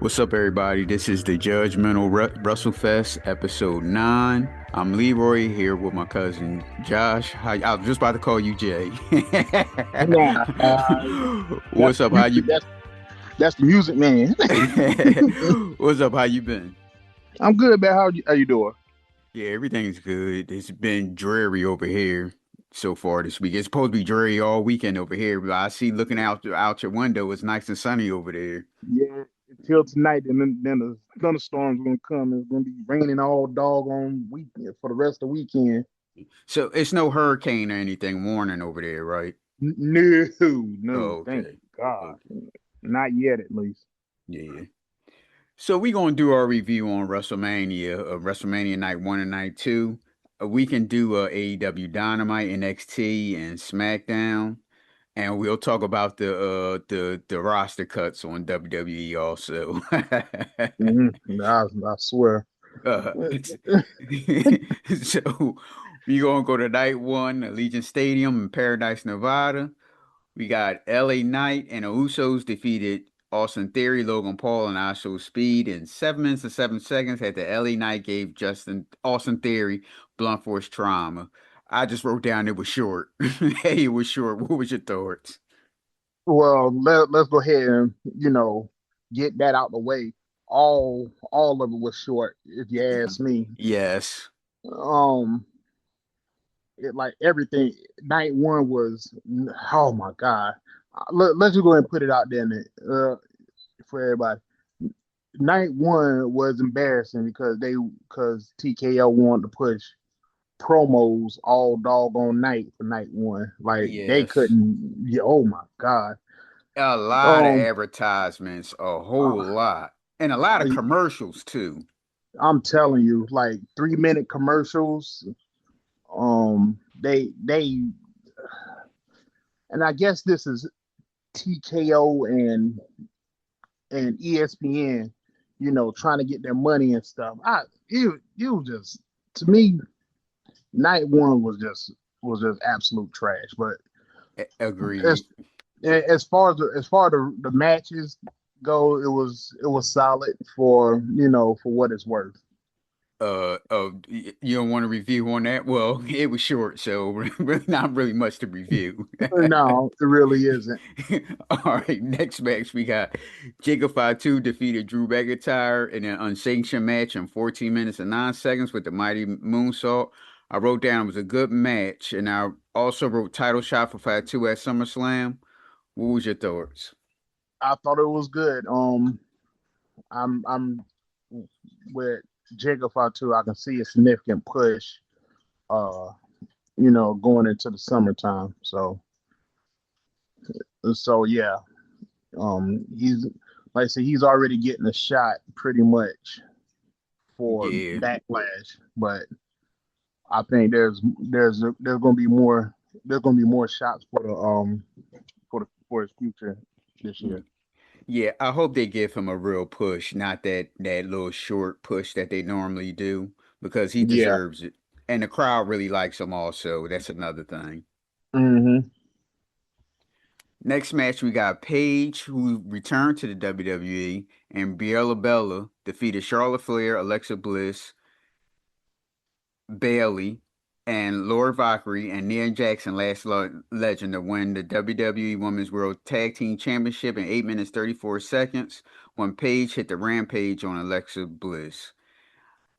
What's up, everybody? This is the Wrestlefest, episode 9. I'm Leroy here with my cousin Josh. I was just about to call you Jay. Nah, that's What's the up? How music. you? That's the music, man. What's up? How you been? I'm good, man. How you doing? Yeah, everything's good. It's been dreary over here so far this week. It's supposed to be dreary all weekend over here, but I see looking out your window, it's nice and sunny over there. Yeah, until tonight, and then the thunderstorm's gonna come. It's gonna be raining all doggone weekend for the rest of the weekend. So it's no hurricane or anything warning over there, right? No, no, Oh, thank okay. God, Okay. not yet, at least. Yeah. So we're gonna do our review on WrestleMania Night 1 and Night 2. We can do AEW Dynamite, NXT, and SmackDown, and we'll talk about the roster cuts on WWE also. I swear. uh, so we're gonna go to Night 1, Allegiant Stadium in Paradise, Nevada. We got LA Knight and the Usos defeated Austin Theory, Logan Paul, and ISO Speed in 7 minutes and 7 seconds. After LA Knight gave Austin Theory blunt force trauma. I just wrote down it was short. Hey, it was short. What was your thoughts? Well, let's go ahead and get that out the way. All of it was short, if you ask me. Yes. Um, like everything. Night one was, oh my god. Let's just go ahead and put it out there for everybody. Night one was embarrassing because TKO wanted to push promos all doggone night for night one. Like they Yes. couldn't. Yeah, oh my god. A lot of Um, advertisements, a whole uh, lot. And a lot of commercials too. I'm telling you, like 3 minute commercials. They and I guess this is TKO and ESPN, trying to get their money and stuff. It was just, to me, night one was just absolute trash. But as Agreed. as far as the matches go, it was solid for what it's worth. You don't want to review on that? Well, it was short, so really not really much to review. No, it really isn't. All right, next match we got Jacob Fatu defeated Drew McIntyre in an unsanctioned match in 14 minutes and 9 seconds with the mighty moonsault. I wrote down it was a good match, and I also wrote title shot for Fatu at SummerSlam. What was your thoughts? I thought it was good. I'm with Jacob Fatu. I can see a significant push. Uh, going into the summertime. So yeah, he's like I said, he's already getting a shot pretty much for Yeah. backlash, but I think there's gonna be more shots for his future this year. Yeah, I hope they give him a real push, not that little short push that they normally do, because he Yeah. deserves it. And the crowd really likes him also. That's another thing. Hmm. Next match, we got Paige, who returned to the WWE, and Biella Bella defeated Charlotte Flair, Alexa Bliss, Bailey, and Laura Valkyrie and Nia Jackson, legend, to win the WWE Women's World Tag Team Championship in 8 minutes 34 seconds when Paige hit the rampage on Alexa Bliss.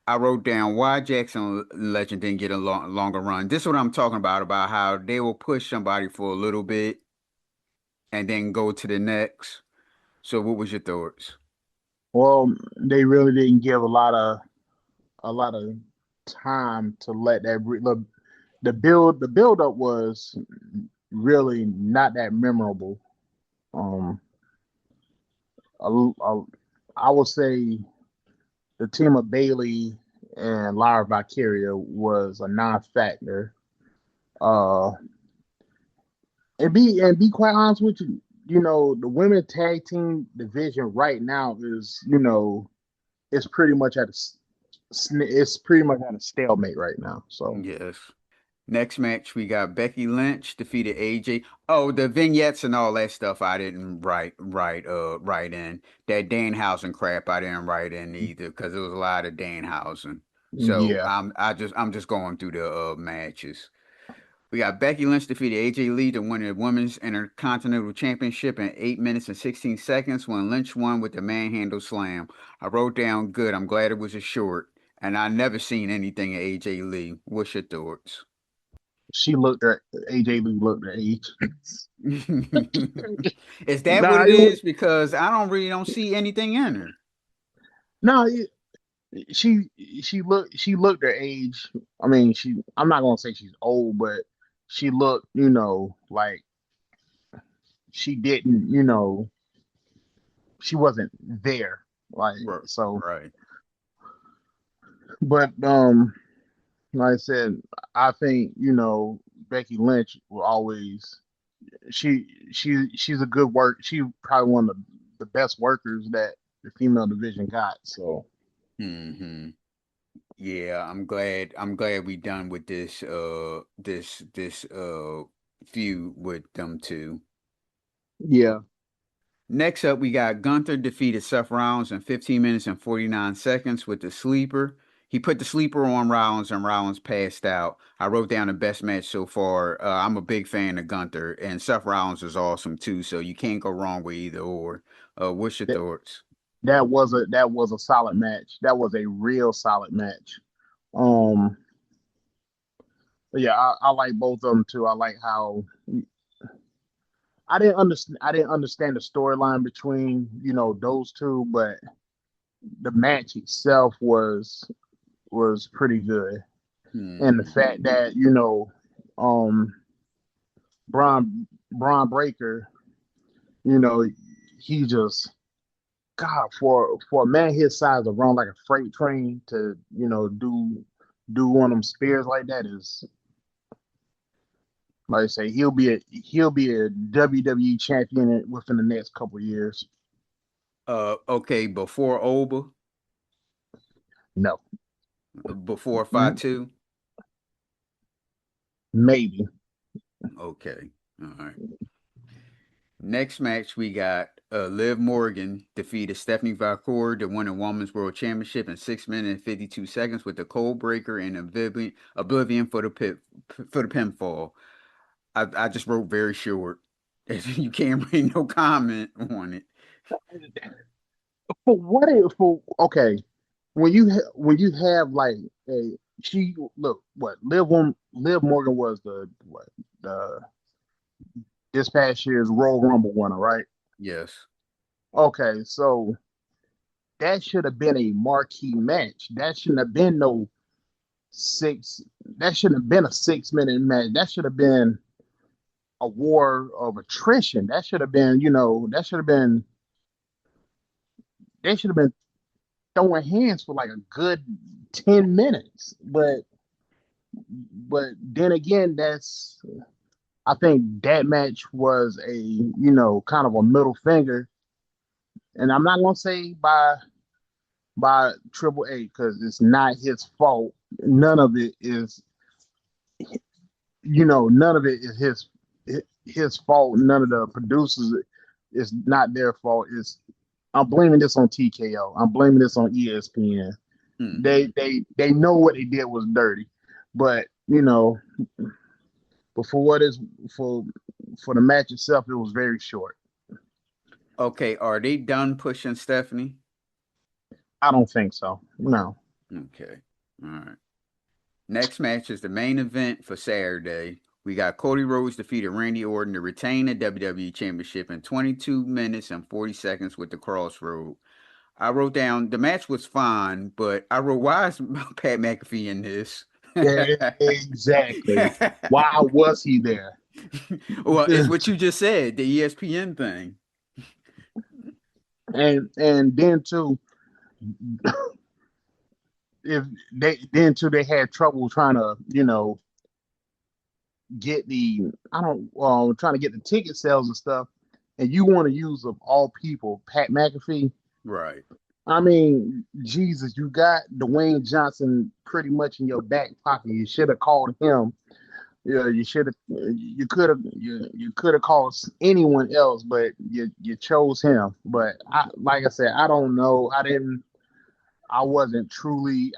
I wrote down why Jackson Legend didn't get a longer run. This is what I'm talking about how they will push somebody for a little bit and then go to the next. So what was your thoughts? Well, they really didn't give a lot of time to let that look. The build up was really not that memorable. Um, I, I, I would say the team of Bailey and Lyra Valkyria was a non-factor. Uh, and be quite honest with you, the women tag team division right now is pretty much at a stalemate right now. So Yes. Next match, we got Becky Lynch defeated AJ. Oh, the vignettes and all that stuff I didn't write in. That Danhausen crap I didn't write in either because there was a lot of Danhausen. So Yeah, I'm just going through the matches. We got Becky Lynch defeated AJ Lee to win the Women's Intercontinental Championship in 8 minutes and 16 seconds when Lynch won with the manhandle slam. I wrote down good. I'm glad it was a short. And I never seen anything of AJ Lee. What's your thoughts? she looked at AJ Lee looked at age. Is that what Nah, it is? Because I don't see anything in her. no, she she looked her age. I mean, I'm not gonna say she's old, but she looked, like she didn't, she wasn't there. Like Right, so, right. but like I said, I think Becky Lynch will always she's a good work. She probably one of the best workers that the female division got. So Hmm. Yeah, I'm glad we done with this feud with them two. yeah, Next up, we got Gunther defeated Seth Rollins in 15 minutes and 49 seconds with the sleeper. He put the sleeper on Rollins and Rollins passed out. I wrote down the best match so far. I'm a big fan of Gunther and Seth Rollins is awesome too, so you can't go wrong with either or. What's your that thoughts? that was a solid match. That was a real solid match. Um, yeah, I like both of them too. I like how I didn't understand the storyline between those two, but the match itself was pretty good. And the Hmm. fact that um, Braun Breaker, you know, he just God for a man his size to run like a freight train to do one of them spears like that is like I say he'll be a WWE champion within the next couple of years. Okay, before Oba, No, before Fatu. maybe. Okay, all right. Next match, we got Liv Morgan defeated Stephanie Valcour to win a Women's World Championship in 6 minutes and 52 seconds with the Cold Breaker and Oblivion for the pinfall. I just wrote very short. You can't read no comment on it. For what if for okay when you have like a she look what Liv Morgan was the this past year's Royal Rumble winner, right? Yes. Okay, so that should have been a marquee match. That shouldn't have been no six. That shouldn't have been a 6 minute match. That should have been a war of attrition. That should have been, that should have been. They should have been throwing hands for like a good 10 minutes. But then again, I think that match was a kind of a middle finger, and I'm not gonna say by Triple A because it's not his fault. None of it is, none of it is his fault. None of the producers is not their fault. It's I'm blaming this on TKO. I'm blaming this on ESPN. Hmm. They know what they did was dirty, but but for what is for for the match itself, it was very short. Okay, are they done pushing Stephanie? I don't think so. No. Okay. All right. Next match is the main event for Saturday. We got Cody Rhodes defeated Randy Orton to retain the WWE Championship in 22 minutes and 40 seconds with the Crossroad. I wrote down the match was fine, but I wrote, why is Pat McAfee in this? Yeah, exactly. Why was he there? Well, it's what you just said, the ESPN thing. And then too, if they had trouble trying to get the I don't trying to get the ticket sales and stuff, and you want to use of all people Pat McAfee. Right. I mean, Jesus, you got Dwayne Johnson pretty much in your back pocket. You should have called him. Yeah, you should have. You could have called anyone else, but you chose him. But like I said, I don't know. I wasn't truly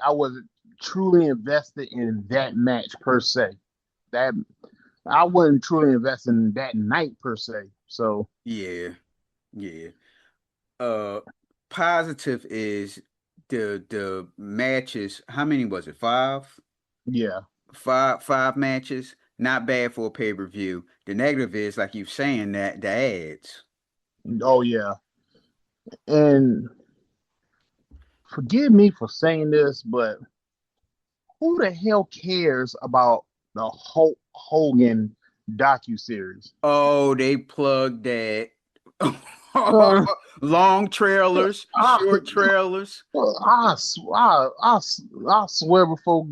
invested in that match per se. That I wasn't truly invested in that night per se. So Yeah, yeah. Uh, Positive is the matches. How many was it? yeah. Five matches. Not bad for a pay-per-view. The negative is, like you're saying, that the ads. Oh yeah. And forgive me for saying this, but who the hell cares about the Hulk Hogan docu-series? Oh, they plugged that. Uh, Long trailers, I, short trailers. I, I swear before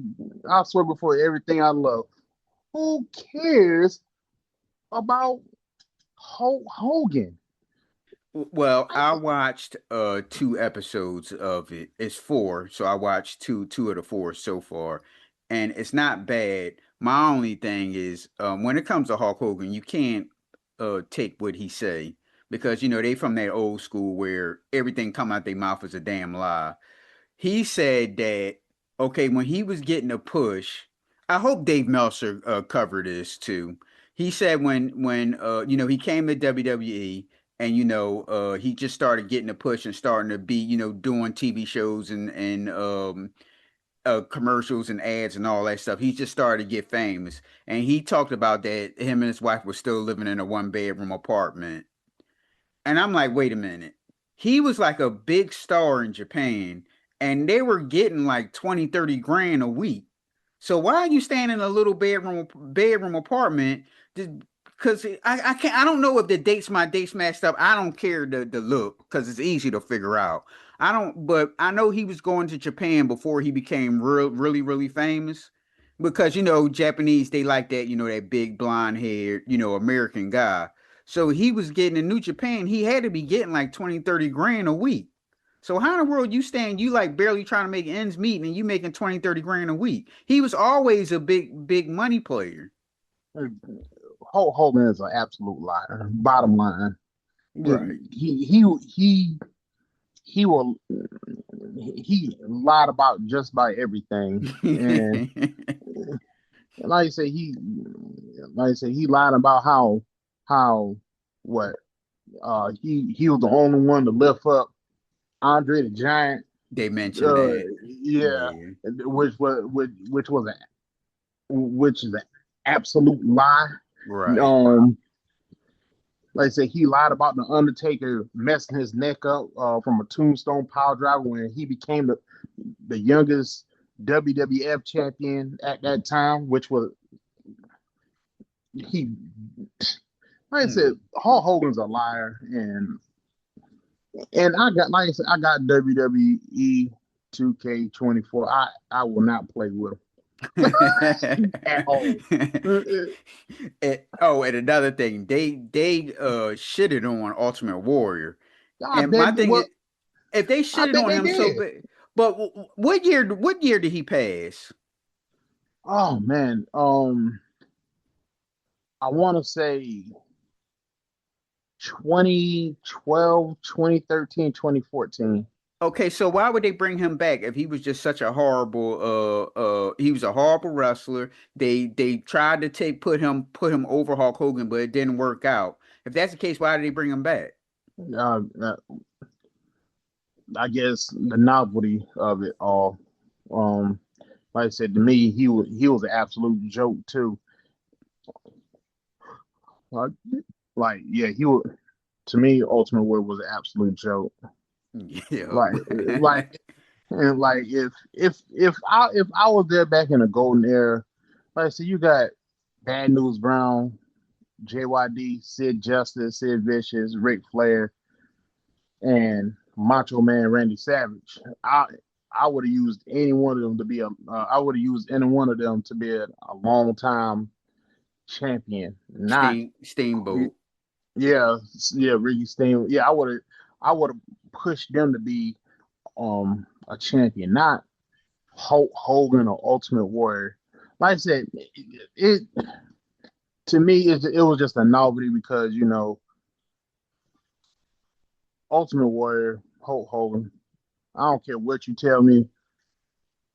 everything I love. Who cares about Hulk Hogan? Well, I watched two episodes of it. It's four, so I watched two of the four so far, and it's not bad. My only thing is, when it comes to Hulk Hogan, you can't take what he say because they from that old school where everything come out their mouth is a damn lie. He said that, okay, when he was getting a push, I hope Dave Meltzer covered this too. He said when he came to WWE and he just started getting a push and starting to be doing TV shows and commercials and ads and all that stuff. He just started to get famous, and he talked about that him and his wife were still living in a one bedroom apartment. And I'm like, wait a minute. He was like a big star in Japan, and they were getting like 20, 30 grand a week. So why are you staying in a little bedroom apartment? Because I can't, I don't know if my dates matched up. I don't care the look because it's easy to figure out. I don't, but I know he was going to Japan before he became really, really famous. Because Japanese, they like that, that big blonde haired, American guy. So he was getting in New Japan, he had to be getting like 20, 30 grand a week. So how in the world you like barely trying to make ends meet and you making 20, 30 grand a week? He was always a big money player. Hulk Hogan is an absolute liar. Bottom line, Right. he he will he lied about just about everything, and like I say, he lied about how what he was the only one to lift up Andre the Giant. They mentioned Uh, that. yeah, Yeah. which is an absolute lie. Right. Um, like I said, he lied about the Undertaker messing his neck up from a tombstone pile driver when he became the youngest WWF champion at that time, which was he. Like I said, Mm. Hulk Hogan's a liar, and I got like I said, I got WWE 2K24. I will not play with him at all. And another thing, they shitted on Ultimate Warrior. I And bet my thing is, what if they I shitted bet on they him so did. bad, but what year did he pass? Oh man, I want to say 2012, 2013, 2014. Okay, so why would they bring him back if he was just such a horrible he was a horrible wrestler. They tried to put him over Hulk Hogan, but it didn't work out. If that's the case, why did they bring him back? Uh, I guess the novelty of it all. Um, like I said, to me, he was an absolute joke too. Like, yeah, he was to me. Ultimate Warrior was an absolute joke. Yeah. Like like and like if I was there back in the golden era, like I said, you got Bad News Brown, JYD, Sid Justice, Sid Vicious, Ric Flair, and Macho Man Randy Savage. I would have used any one of them to be I would have used any one of them to be a long time champion. Not Steamboat. yeah, yeah, Ricky Steen. Yeah, I would have pushed them to be a champion, not Hulk Hogan or Ultimate Warrior. like I said, it to me it was just a novelty because Ultimate Warrior, Hulk Hogan. I don't care what you tell me.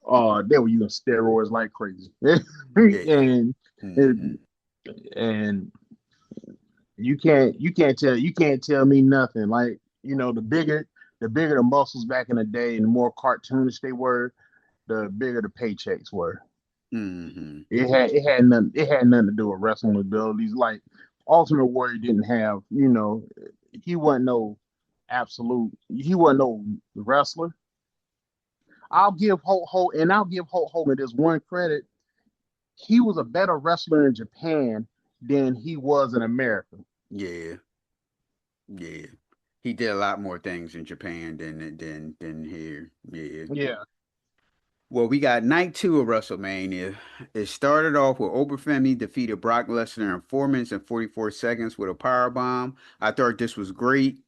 They were using steroids like crazy, Yeah. and Hmm. and you can't tell me nothing. Like the bigger the muscles back in the day, and the more cartoonish they were, the bigger the paychecks were. Hmm. It had nothing to do with wrestling abilities. Like Ultimate Warrior didn't have, he wasn't no he wasn't no wrestler. I'll give Hulk Hogan this one credit. He was a better wrestler in Japan than he was in America. Yeah. Yeah. He did a lot more things in Japan than here. Yeah. Yeah. Well, we got night two of WrestleMania. It started off with Oberfemi defeated Brock Lesnar in 4 minutes and 44 seconds with a power bomb. I thought this was great.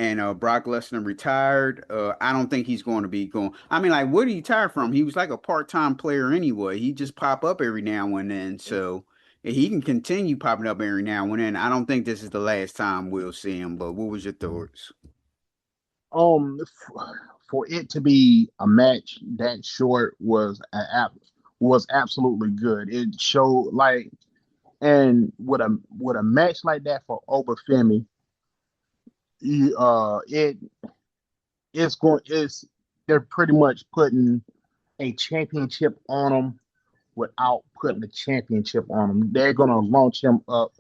And Brock Lesnar retired. I don't think he's going to be going. I mean, like, what did he retire from? He was like a part-time player anyway. He just pop up every now and then. So he can continue popping up every now and then. I don't think this is the last time we'll see him. But what was your thoughts? For it to be a match that short was absolutely good. It showed like, and with a match like that for Obafemi, it it's they're pretty much putting a championship on him without putting the championship on him. They're gonna launch him up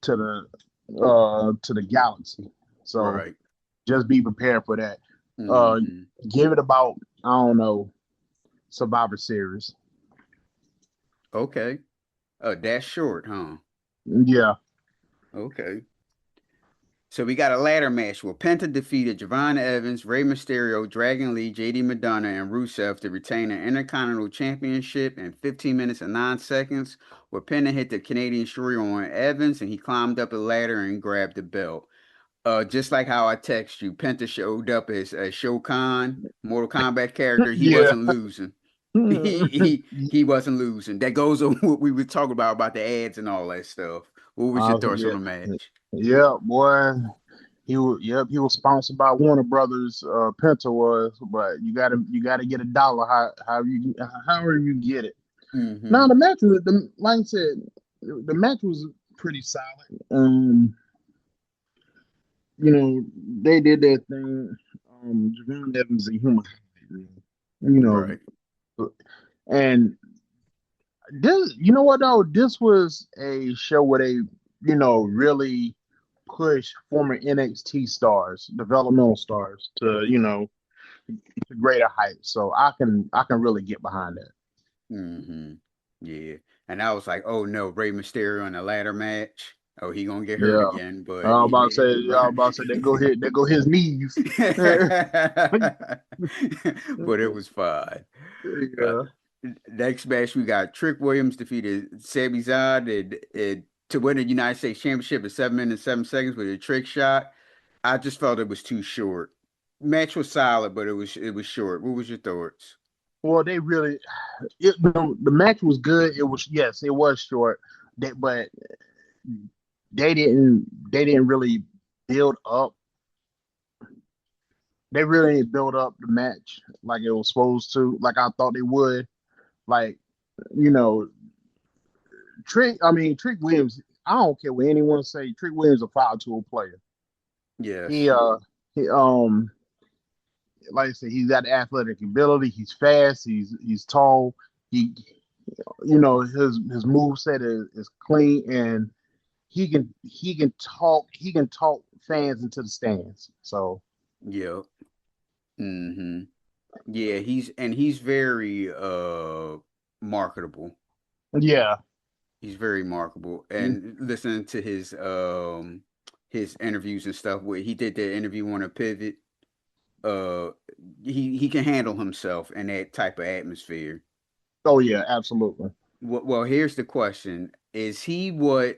to the galaxy. So Right. just be prepared for that. Uh, Hmm. give it about, I don't know, Survivor Series. Okay. That's short, huh? Yeah, Okay. So we got a ladder match where Penta defeated Javon Evans, Rey Mysterio, Dragon Lee, JD Madonna, and Rusev to retain an Intercontinental Championship in 15 minutes and 9 seconds, where Penta hit the Canadian Destroyer on Evans and he climbed up a ladder and grabbed the belt. Just like how I text you, Penta showed up as a Shokan, Mortal Kombat character. He yeah. wasn't losing. He wasn't losing. That goes on what we were talking about the ads and all that stuff. What was your thoughts on Yeah, the match? yeah, boy. He was sponsored by Warner Brothers. Penta was, but you gotta get a dollar. However you get it. Now Hmm. the match like I said, the match was pretty solid. They did their thing. Javon Evans is a human, you know, Right. and what though? This was a show where they, really push former NXT stars, developmental stars, to greater heights. So I can really get behind that. Hmm. Yeah. And I was like, oh no, Rey Mysterio in a ladder match. Oh, he gonna get hurt Yeah. again, I but was he about to made say, it. I was about to say, there go his knees. Yeah. But it was fine. Uh, Next match, we got Trick Williams defeated Sami Zayn to win the United States Championship in 7 minutes 7 seconds with a trick shot. I just felt it was too short. Match was solid, but it was short. What was your thoughts? Well, the match was good. Yes, it was short. But they didn't really build up. They really didn't build up the match like it was supposed to, like I thought they would. Like, you know, Trick Williams. I don't care what anyone say. Trick Williams is a foul tool player. He Yes. he like I said, he's got athletic ability. He's fast. He's tall. He his move set is clean, and he can talk fans into the stands. So Yep. Hmm. Yeah, he's very marketable. yeah, He's very marketable. And listening to his interviews and stuff where he did the interview on a pivot, uh he can handle himself in that type of atmosphere. oh yeah, absolutely. Well, here's the question. Is he now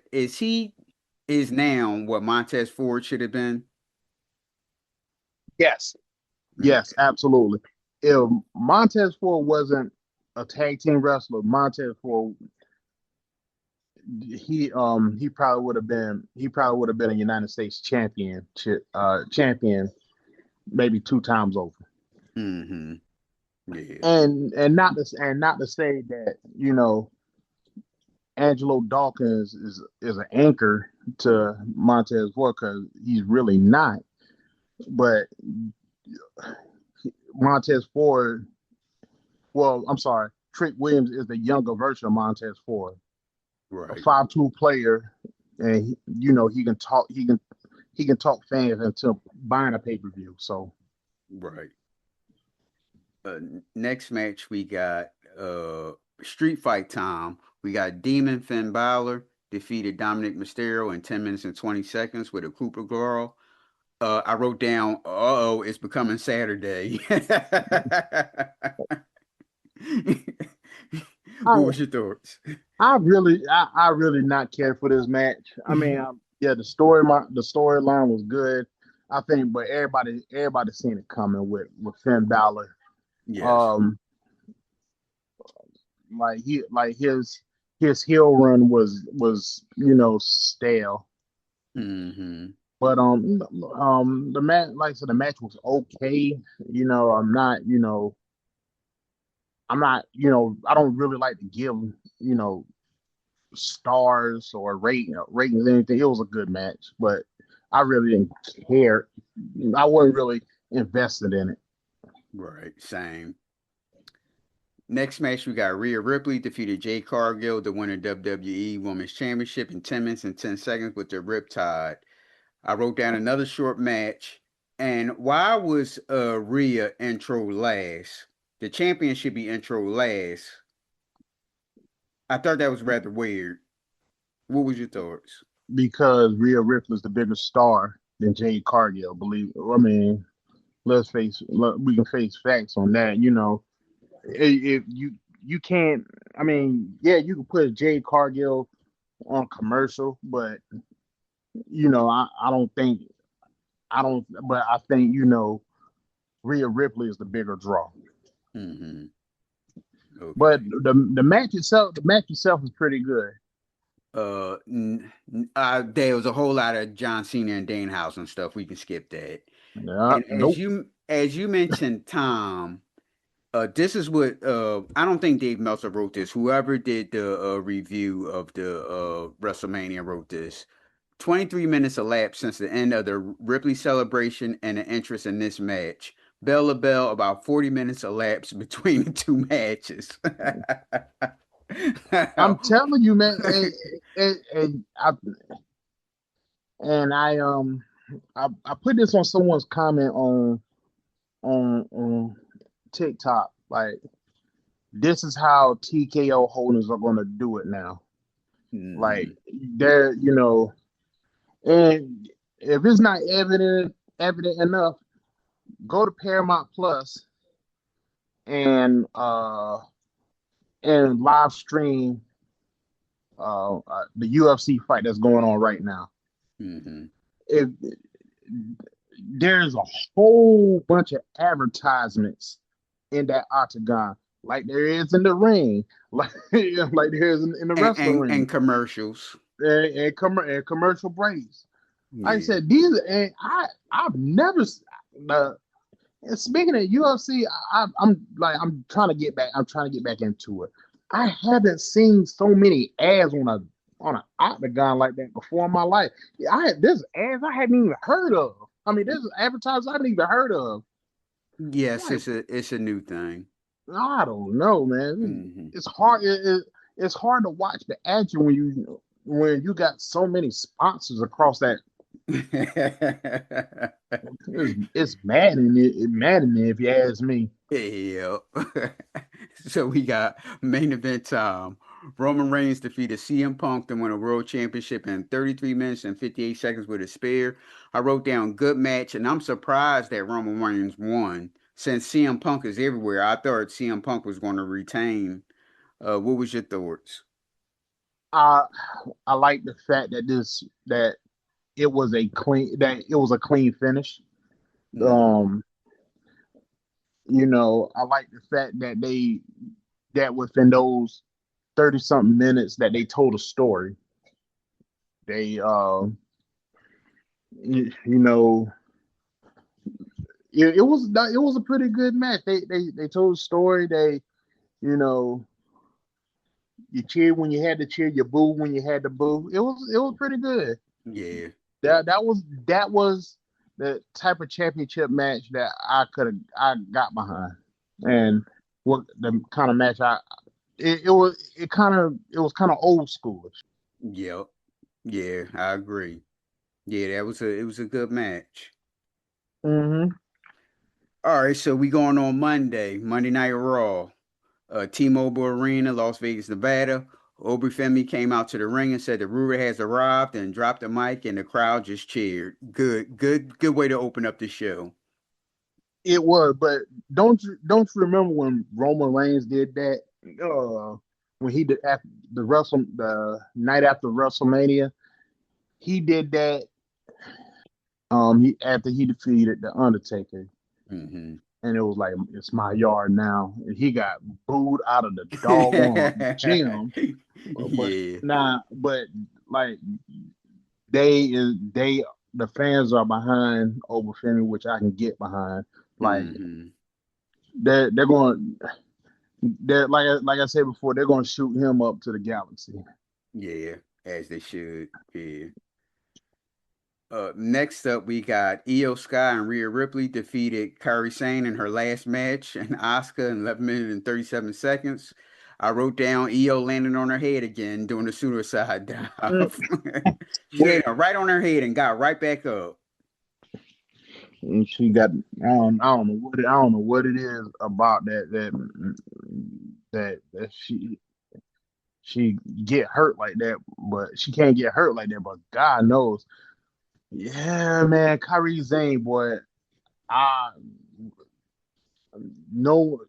what Montez Ford should have been? Yes, yes, Okay. absolutely. If Montez Ford wasn't a tag team wrestler, Montez Ford he probably would have been a United States champion maybe 2 times over. Mm-hmm. Yeah. And not to say that Angelo Dawkins is an anchor to Montez Ford, because he's really not. But Montez Ford, well, I'm sorry, Trick Williams is the younger version of Montez Ford, a Right. 5'2" player, and he can talk fans into buying a pay-per-view. So Right. Next match we got Street Fight time. We got Demon Finn Balor defeated Dominic Mysterio in 10 minutes and 20 seconds with a Cooper Girl. I wrote down, oh, it's becoming Saturday. What I was your thoughts? I really not care for this match. I mean, yeah, the storyline was good, I think, but everybody seen it coming with Finn Balor. Yes. Um, like his heel run was stale. Mm-hmm. But the match, like I said, the match was okay. I don't really like to give you know stars or ratings or anything. It was a good match, but I really didn't care. I wasn't really invested in it. Right. Same. Next match, we got Rhea Ripley defeated Jade Cargill to win a WWE Women's Championship in 10 minutes and 10 seconds with the Riptide. I wrote down another short match. And why was Rhea intro last? The champion should be intro last. I thought that was rather weird. What was your thoughts? Because Rhea Ripley's the bigger star than Jade Cargill. I mean, we can face facts on that. If you can't, I mean, yeah, you can put Jade Cargill on commercial, but but I think Rhea Ripley is the bigger draw. Mm-hmm. But Okay. the match itself is pretty good. There was a whole lot of John Cena and Danhausen stuff. We can skip that. Yeah, And nope. as you mentioned, Tom, this is what I don't think Dave Meltzer wrote this. Whoever did the review of the WrestleMania wrote this. 23 minutes elapsed since the end of the Ripley celebration and the interest in this match. Bell to bell, about 40 minutes elapsed between the two matches. I'm telling you, man, and I put this on someone's comment on TikTok. Like, this is how TKO holders are gonna do it now. Like, Mhm. they're and if it's not evident enough, go to Paramount Plus and live stream the UFC fight that's going on right now. Mhm. If There's a whole bunch of advertisements in that octagon, like there is in the ring, like there is in the wrestling And ring, commercials. and commercial breaks. Like I Yeah. said, I've never. Uh, and speaking of UFC, I'm trying to get back. I'm trying to get back into it. I haven't seen so many ads on an octagon like that before in my life. There's ads I hadn't even heard of. I mean, there's advertisers I hadn't even heard of. I'm Yes, like, it's a new thing. I don't know, man. Mhm. It's hard. It's hard to watch the action when you got so many sponsors across that. It's maddening. It maddening if you ask me. Yeah. So we got main event time. Roman Reigns defeated CM Punk to win a world championship in 33 minutes and 58 seconds with a spear. I wrote down good match, and I'm surprised that Roman Reigns won since CM Punk is everywhere. I thought CM Punk was going to retain. What was your thoughts? I I like the fact that it was a clean finish. Hmm. Um, I like the fact that within those. 30-something minutes that they told a story. They you know, it was a pretty good match. They told a story. They, you know, you cheered when you had to cheer, you booed when you had to boo. It was pretty good. Yeah. That was the type of championship match that I got behind. And what the kind of match it was kind of old schoolish. Yep. Yeah, I agree. Yeah, it was a good match. Mm-hmm. All right, so we going on Monday Night Raw. T-Mobile Arena, Las Vegas, Nevada. Aubrey Femi came out to the ring and said the Ruler has arrived and dropped the mic and the crowd just cheered. Good way to open up the show. It was, but don't you remember when Roman Reigns did that? When he did after the night after WrestleMania, he did that. After he defeated the Undertaker, Mm-hmm. and it was like it's my yard now, and he got booed out of the doggone gym. But Yeah. nah, but like they the fans are behind Obafemi, which I can get behind. Like Mm-hmm. they're going they're like I said before, they're going to shoot him up to the galaxy. Yeah, as they should. Yeah. Next up, we got Io Sky and Rhea Ripley defeated Kairi Sane in her last match and Asuka in 11 minutes and 37 seconds. I wrote down Io landing on her head again doing the suicide dive. She But hit her right on her head and got right back up. and she got I don't know what it is about that she get hurt like that, but she can't get hurt like that. But God knows, yeah, man, Kyrie Zane, boy, I no,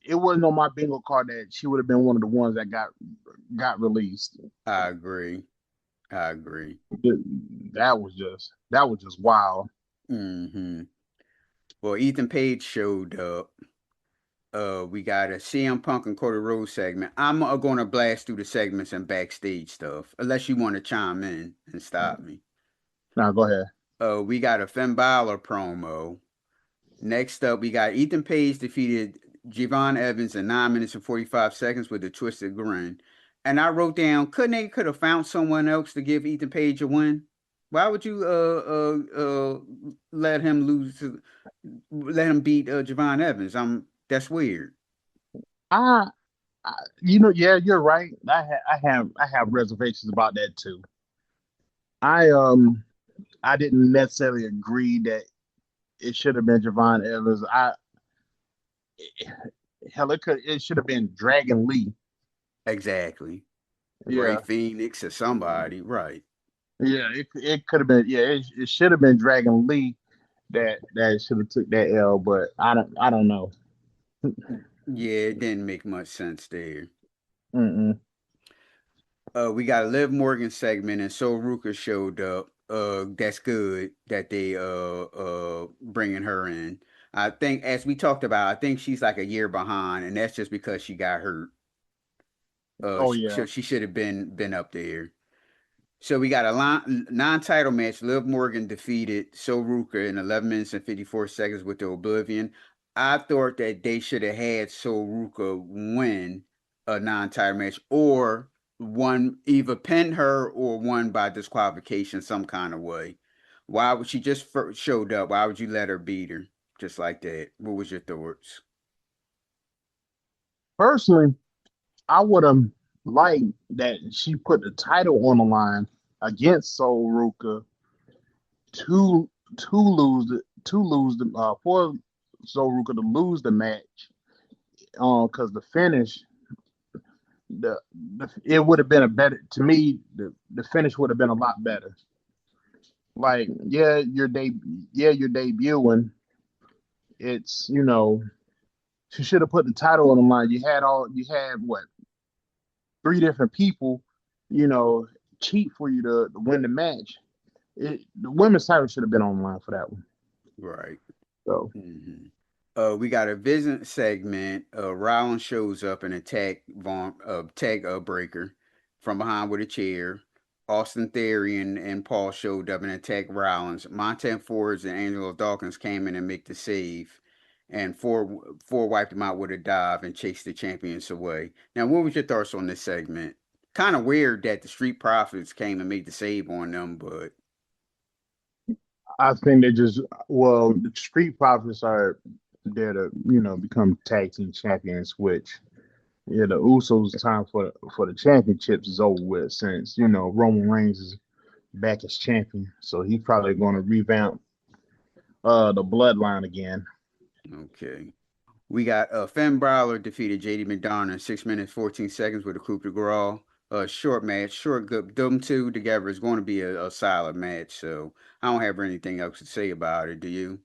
it wasn't on my bingo card that she would have been one of the ones that got released. I agree. I agree. That was just wild. Hmm. Well, Ethan Page showed up. We got a CM Punk and Cody Rhodes segment. I'm going to blast through the segments and backstage stuff, unless you want to chime in and stop me. Now go ahead. We got a Finn Balor promo. Next up, we got Ethan Page defeated Javon Evans in 9 minutes and 45 seconds with a twisted grin. And I wrote down, couldn't they could have found someone else to give Ethan Page a win? Why would you let him lose let him beat Javon Evans? That's weird. I, yeah, you're right. I have reservations about that too. I I didn't necessarily agree that it should have been Javon Evans. Hell, it should have been Dragon Lee. Exactly. Ray Yeah, Phoenix or somebody, right? yeah, it could have been. Yeah, it should have been Dragon Lee that should have took that L. But I don't know. Yeah, it didn't make much sense there. Mm-mm. We got a Liv Morgan segment and So Ruka showed up. That's good that they bringing her in. I think as we talked about, I think she's like a year behind, and that's just because she got hurt. Oh yeah. She should have been up there. So we got a non-title match. Liv Morgan defeated So Ruka in 11 minutes and 54 seconds with the Oblivion. I thought that they should have had So Ruka win a non-title match or one either pin her or won by disqualification some kind of way. Why would she just showed up? Why would you let her beat her just like that? What was your thoughts? Personally, I would have liked that she put the title on the line against Soul Ruka for Soul Ruka to lose the match. Because the finish, the, it would have been a better to me. The finish would have been a lot better. Like, you're debuting. It's she should have put the title on the line. You had what, three different people, you know, cheat for you to win the match. The women's title should have been on the line for that one. Right. So Hmm. We got a visit segment. Rollins shows up and tag breaker from behind with a chair. Austin Theory and Paul showed up and attacked Rollins. Montez Ford and Angelo Dawkins came in and make the save. And Ford wiped him out with a dive and chased the champions away. Now, what was your thoughts on this segment? Kind of weird that the Street Profits came and made the save on them, but I think they just well, the Street Profits are there to become tag team champions, which yeah, the Usos' time for the championships is over with since Roman Reigns is back as champion, so he's probably going to revamp the bloodline again. okay. We got Finn Balor defeated JD McDonough in 6 minutes 14 seconds with a coup de grace. A short match, short good. Them two together is going to be a solid match. So I don't have anything else to say about it. Do you?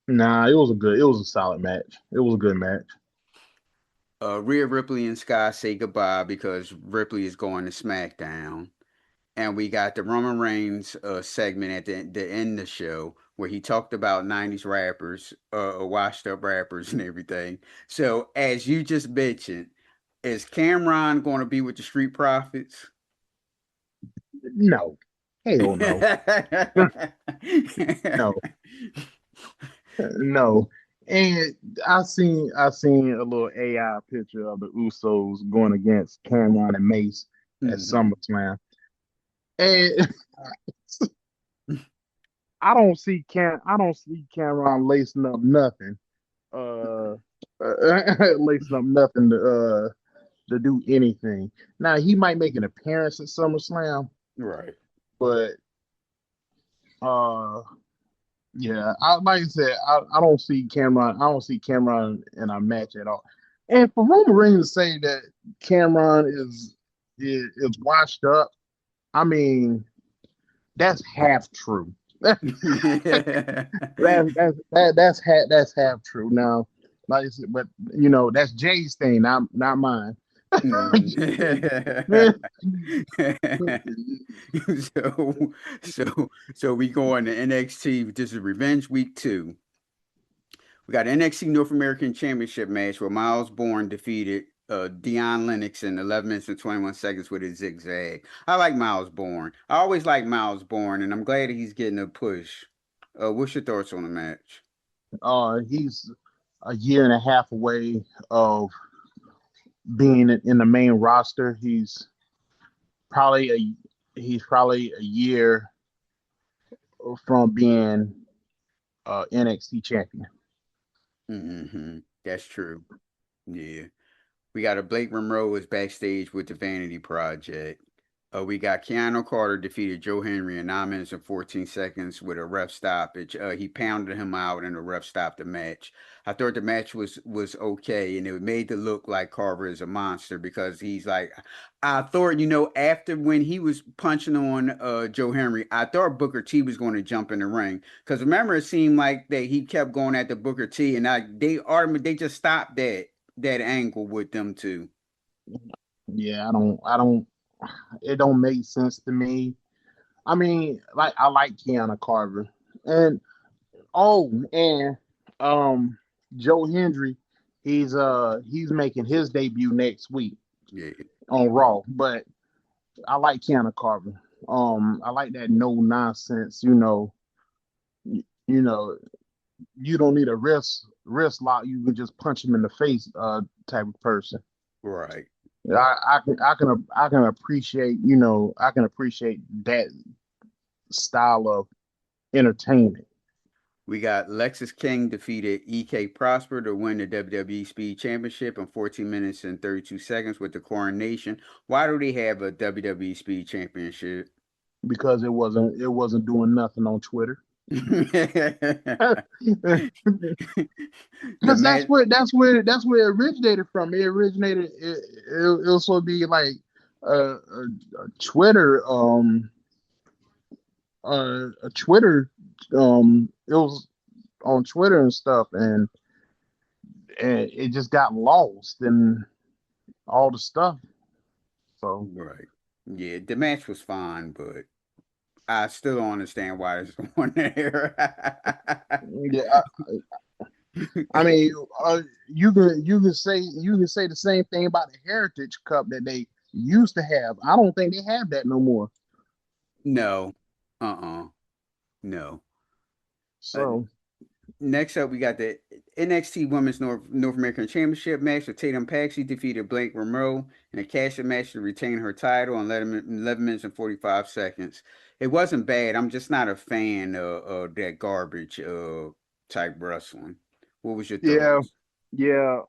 Nah, it was a solid match. It was a good match. Rhea Ripley and Sky say goodbye because Ripley is going to SmackDown. And we got the Roman Reigns segment at the end of the show where he talked about 90s rappers, washed up rappers and everything. So, as you just mentioned, is Cameron going to be with the Street Profits? No, hell no, no, no. And I seen a little AI picture of the Usos going against Cameron and Mace at Mhm. SummerSlam, and I don't see Cameron lacing up nothing. Uh, lacing up nothing to do anything. Now he might make an appearance at SummerSlam, Right. but uh, yeah, like I said, I don't see Cameron. I don't see Cameron in a match at all. And for Roman Reigns to say that Cameron is washed up, I mean that's half true. That's half true. Now, like I said, but that's Jay's thing, not mine. Mhm. so, so we go on to NXT. This is Revenge Week 2. We got NXT North American Championship match where Miles Bourne defeated Dion Lennox in 11 minutes and 21 seconds with a zigzag. I like Miles Bourne. I always like Miles Bourne, and I'm glad he's getting a push. What's your thoughts on the match? He's a year and a half away of being in the main roster. Probably probably a year from being NXT champion That's true. Yeah. We got a Blake Monroe is backstage with the Vanity Project. We got Keanu Carter defeated Joe Henry in 9 minutes and 14 seconds with a ref stoppage. He pounded him out and the ref stopped the match. I thought the match was okay and it made it look like Carver is a monster because he's like, I thought, after when he was punching on Joe Henry, I thought Booker T was going to jump in the ring. Because remember, it seemed like that he kept going at the Booker T and they just stopped that angle with them two. Yeah, I don't. It don't make sense to me. I mean, like I like Keanu Carver, and and um, Joe Hendry, he's making his debut next week Yeah. on Raw. But I like Keanu Carver. I like that no nonsense. You know, you don't need a wrist lock. You can just punch him in the face, type of person. Right. I can appreciate I can appreciate that style of entertainment We got Lexus King defeated EK Prosper to win the WWE Speed Championship in 14 minutes and 32 seconds with the coronation. Why do they have a WWE Speed Championship? because it wasn't doing nothing on Twitter. The Because that's man, where it originated from. It was supposed to be like a Twitter a Twitter it was on Twitter and stuff, and it just got lost and all the stuff. So right. Yeah, the match was fine, but I still don't understand why it's on there. yeah, I mean, you can say the same thing about the Heritage Cup that they used to have. I don't think they have that no more. No. No. Uh, So Next up, we got the NXT Women's North American Championship match with Tatum Paxley defeated Blake Monroe in a cash-in match to retain her title in 11 minutes and 45 seconds. It wasn't bad. I'm just not a fan of that garbage type wrestling. What was your yeah, thoughts? yeah.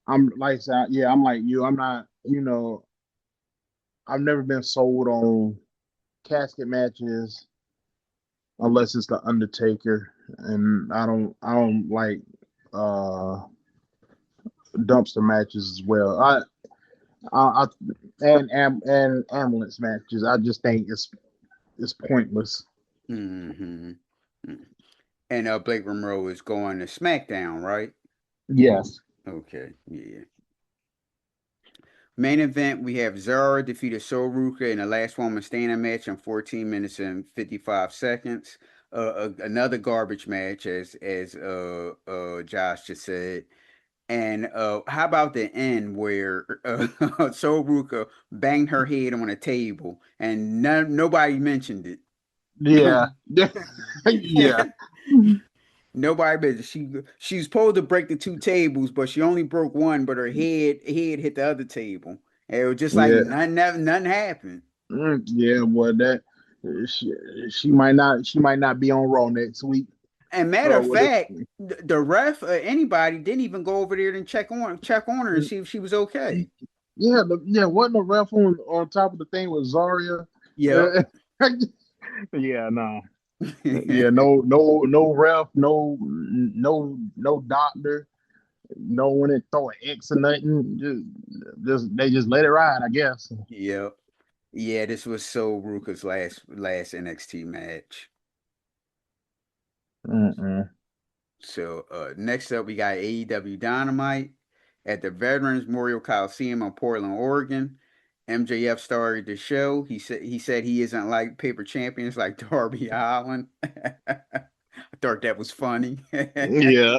I'm like I said, yeah, I'm like you. I'm not, I've never been sold on casket matches unless it's the Undertaker, and I don't like uh dumpster matches as well. I and ambulance matches. I just think it's pointless. Hmm. And Blake Monroe is going to Smackdown, right? Yes. Okay, yeah. Main event, we have Zara defeated Sol Ruka in the last woman standing match in 14 minutes and 55 seconds. Another garbage match, as Josh just said. And how about the end where Sol Ruka banged her head on a table and nobody mentioned it? Yeah. Yeah. Nobody mentioned she's supposed to break the two tables, but she only broke one, but her head hit the other table. And it was just like Yeah. nothing happened. Yeah. Well, that she, she might not be on Raw next week. And matter Oh, of fact, the ref, anybody didn't even go over there and check on her and see if she was okay. yeah. Wasn't the ref on top of the thing with Zarya? Yep. Uh, yeah. No. Yeah. No. No. No ref. No. No. No doctor. No one that throw an X or nothing. Just they just let it ride, I guess. Yep. Yeah, this was so Ruka's last NXT match. Mm-mm. So next up we got AEW Dynamite at the Veterans Memorial Coliseum in Portland, Oregon. MJF started the show. He said he isn't like paper champions like Darby Allin. I thought that was funny. Yeah.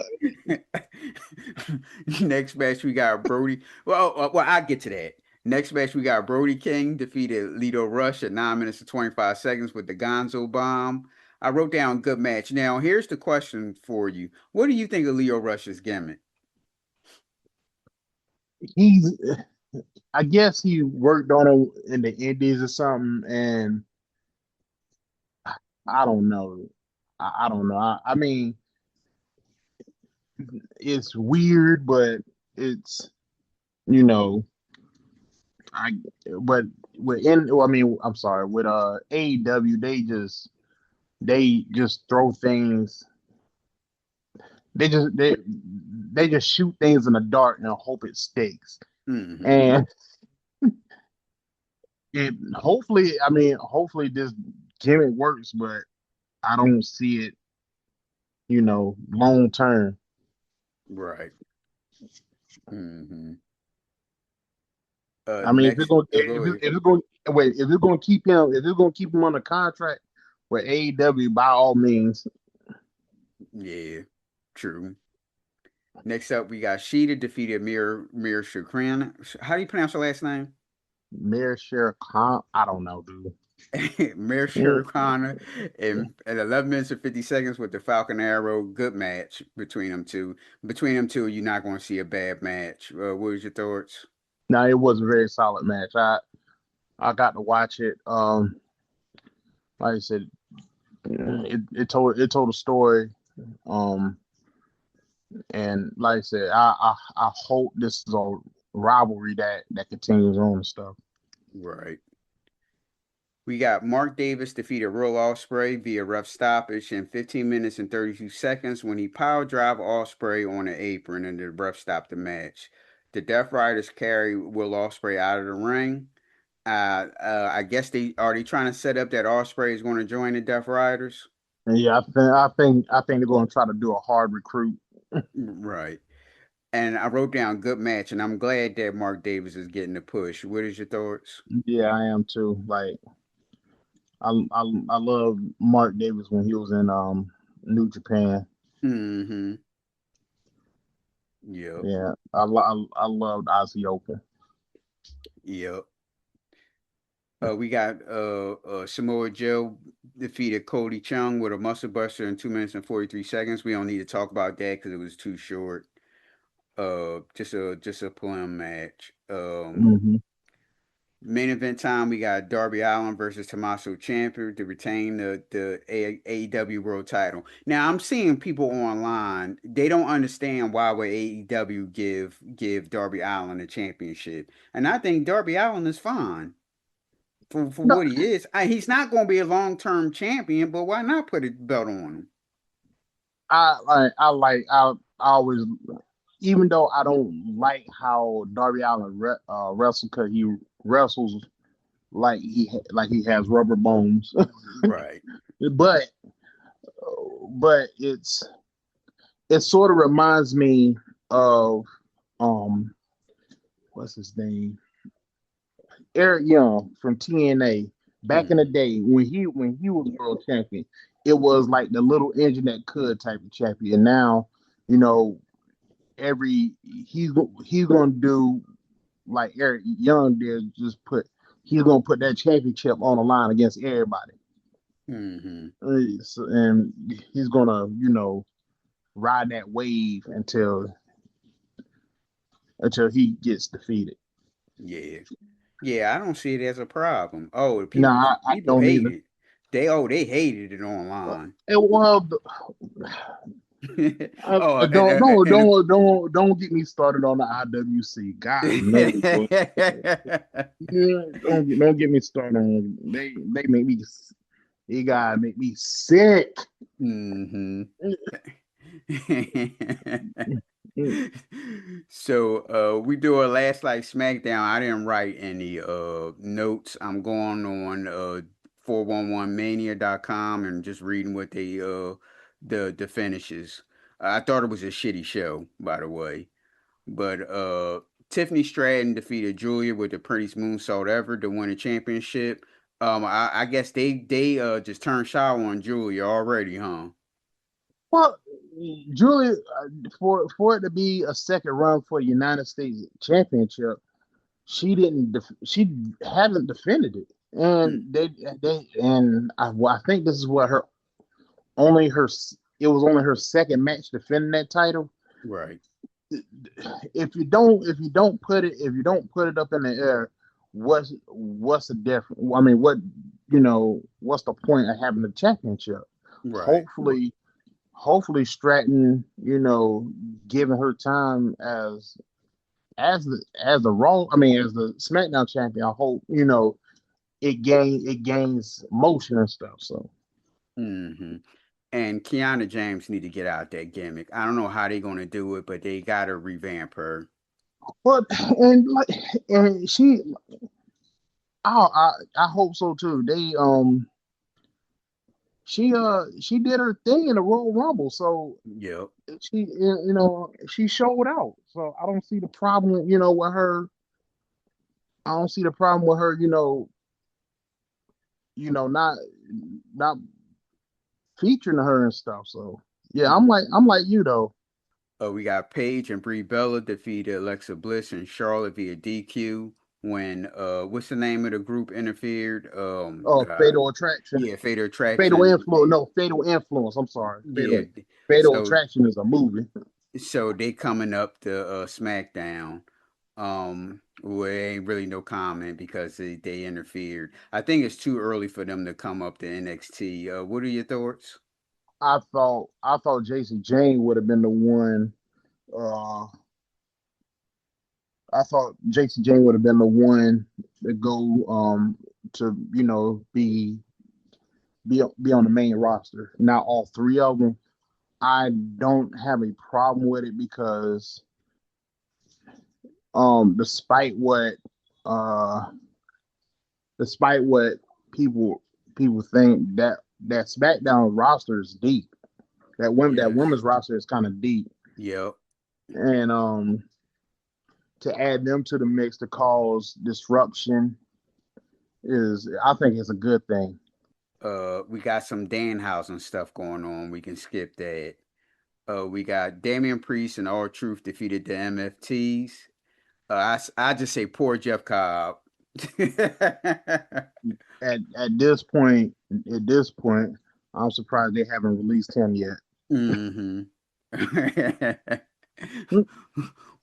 Next match we got Brody. Well, I get to that. Next match we got Brody King defeated Lito Rush at 9 minutes and 25 seconds with the Gonzo Bomb. I wrote down good match. Now here's the question for you: what do you think of Leo Rush's gimmick? He's I guess he worked on it in the Indies or something, and I don't know. I don't know. I mean, it's weird, but it's you know, I but I mean, I'm sorry, with AEW, they just throw things. They just they just shoot things in the dark and hope it sticks. Hmm. And it hopefully, I mean, hopefully this gimmick works, but I don't see it, long term. Right. Hmm. I mean, if it's Next, going, go ahead. if it's going, wait, if it's going to keep him on the contract with AEW, by all means. Yeah, true. Next up, we got Sheeta defeated Mir Shukran. How do you pronounce her last name? Mayor Sheriff Khan, I don't know, dude. Mir Shukran in 11 minutes and 50 seconds with the Falcon Arrow. Good match between them two. Between them two, you're not going to see a bad match. What was your thoughts? Now it was a very solid match. I got to watch it. Like I said, it told a story. Um, and like I said, I hope this is a rivalry that continues on and stuff. Right. We got Mark Davis defeated Royal Ospreay via rough stoppage in 15 minutes and 32 seconds when he power drive Ospreay on the apron and the ref stopped the match. The Death Riders carry Will Ospreay out of the ring. I guess they trying to set up that Ospreay is going to join the Death Riders. And yeah, I think they're going to try to do a hard recruit. Right. And I wrote down good match, and I'm glad that Mark Davis is getting the push. What is your thoughts? Yeah, I am too. Like I love Mark Davis when he was in New Japan. Mm-hmm. Yep. Yeah, I loved Ozzy Open. Yep. We got Samoa Joe defeated Cody Chung with a muscle buster in 2 minutes and 43 seconds. We don't need to talk about that because it was too short. Just a prelim match. Hmm. Main event time, we got Darby Allin versus Tommaso Ciampa to retain the AEW World Title. Now I'm seeing people online, they don't understand why would AEW give Darby Allin a championship, and I think Darby Allin is fine for No, what he is. He's not going to be a long term champion, but why not put a belt on him? I always, even though I don't like how Darby Allin wrestles, because he wrestles like he has rubber bones. Right. but but it sort of reminds me of um what's his name, Eric Young from TNA back in the Mm, day when he was world champion. It was like the little engine that could type of champion. And now, you know, every he's gonna do like Eric Young did, just put he's gonna put that championship on the line against everybody. hmm And he's gonna, ride that wave until he gets defeated. Yeah. Yeah, I don't see it as a problem. Oh, No, people I people don't hate either. it. They hated it online. Well, Oh, don't get me started on the IWC. God knows what. Yeah, don't get me started on. They make me. They gotta make me sick. hmm So we do a last like SmackDown. I didn't write any notes. I'm going on 411mania.com and just reading what they the finishes. I thought it was a shitty show, by the way. But Tiffany Stratton defeated Julia with the prettiest moonsault ever to win a championship. I guess they just turned sour on Julia already, huh? Well, Julie, for it to be a second run for the United States Championship, she haven't defended it, Mm, and I think this is what only her it was only her second match defending that title. right, If you don't put it up in the air, what's the difference? I mean, what's the point of having the championship? right, Hopefully Stratton, giving her time as the Raw, I mean as the SmackDown champion. I hope it gains motion and stuff. So, hmm And Kiana James need to get out that gimmick. I don't know how they're gonna do it, but they gotta revamp her. but and like and she, I hope so too. She did her thing in the Royal Rumble, so Yep. she showed out. So I don't see the problem, with her. I don't see the problem with her, not featuring her and stuff. So yeah, Mm. I'm like you though. We got Paige and Brie Bella defeated Alexa Bliss and Charlotte via DQ when what's the name of the group interfered? Fatal Attraction, Yeah, Fatal Fatal Attraction. Influence. No, Fatal Influence. I'm sorry, Yeah. Fatal So Attraction is a movie. so they coming up to SmackDown. Where ain't really no comment because they interfered. I think it's too early for them to come up to NXT. What are your thoughts? I thought Jason Jane would have been the one. Uh, I thought Jason Jane would have been the one to go to be on the main roster. Now all three of them, I don't have a problem with it because despite uh what people think, that SmackDown roster is deep. That Yes. women's roster is kind of deep, Yep. and to add them to the mix to cause disruption is, I think, is a good thing. We got some Danhausen stuff going on. We can skip that. We got Damian Priest and R Truth defeated the MFTs. I just say poor Jeff Cobb. At this point, I'm surprised they haven't released him yet. hmm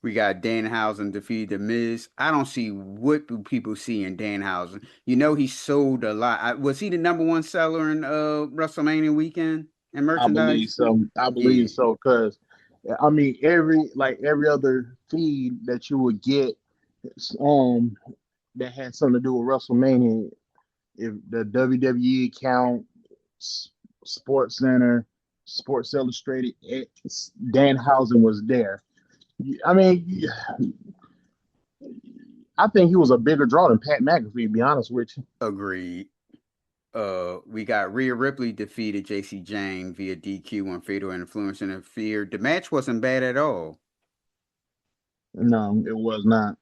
We got Danhausen defeated the Miz. I don't see what do people see in Danhausen. You know he sold a lot. Was he the number one seller in WrestleMania weekend and I believe merchandise? so. I Yeah, believe so because I mean every other feed that you would get um that had something to do with WrestleMania, if the WWE account, Sports Center, Sports Illustrated, Danhausen was there. I mean, I think he was a bigger draw than Pat McAfee, to be honest with you. agreed. We got Rhea Ripley defeated JC Jane via DQ on Fatal Influence and Fear. The match wasn't bad at all. No, it was not.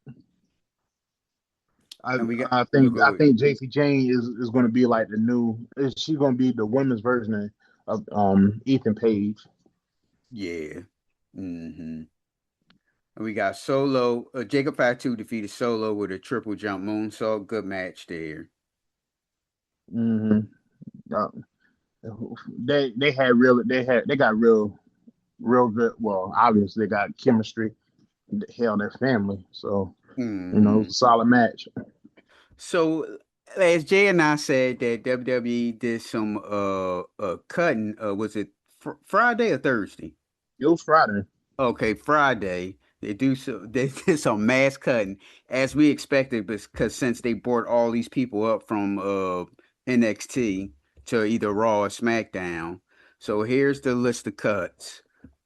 I And we got I you think I go, think JC Jane is going to be like the new. Is she going to be the women's version of Ethan Page? yeah. And we got Solo. Jacob Fatu defeated Solo with a triple jump moonsault. Good match there. hmm Uh, they got real good. Well, obviously they got chemistry. Hell, their family. So hmm solid match. So as Jay and I said that WWE did some cutting. Was it Friday or Thursday? It was Friday. Okay, Friday. They did some mass cutting as we expected because since they brought all these people up from NXT to either Raw or SmackDown. So here's the list of cuts.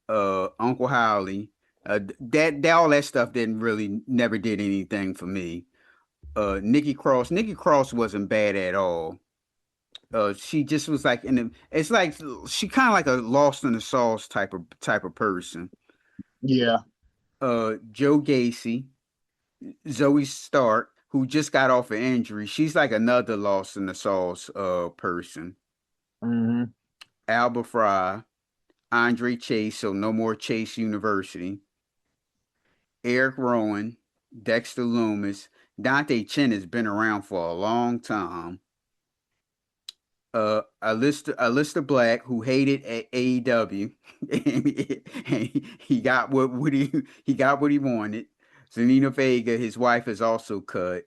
Uncle Howley. That all that stuff didn't really never did anything for me. Nikki Cross. Nikki Cross wasn't bad at all. She just was like it's like she kind of like a lost in the sauce type of person. Yeah. Joe Gacy, Zoe Stark, who just got off an injury. She's like another lost in the sauce person. hmm Alba Fry, Andre Chase, so no more Chase University. Eric Rowan, Dexter Loomis. Dante Chen has been around for a long time. Aleister Black, who hated AEW, and he got what he got what he wanted. Zelina Vega, his wife, is also cut.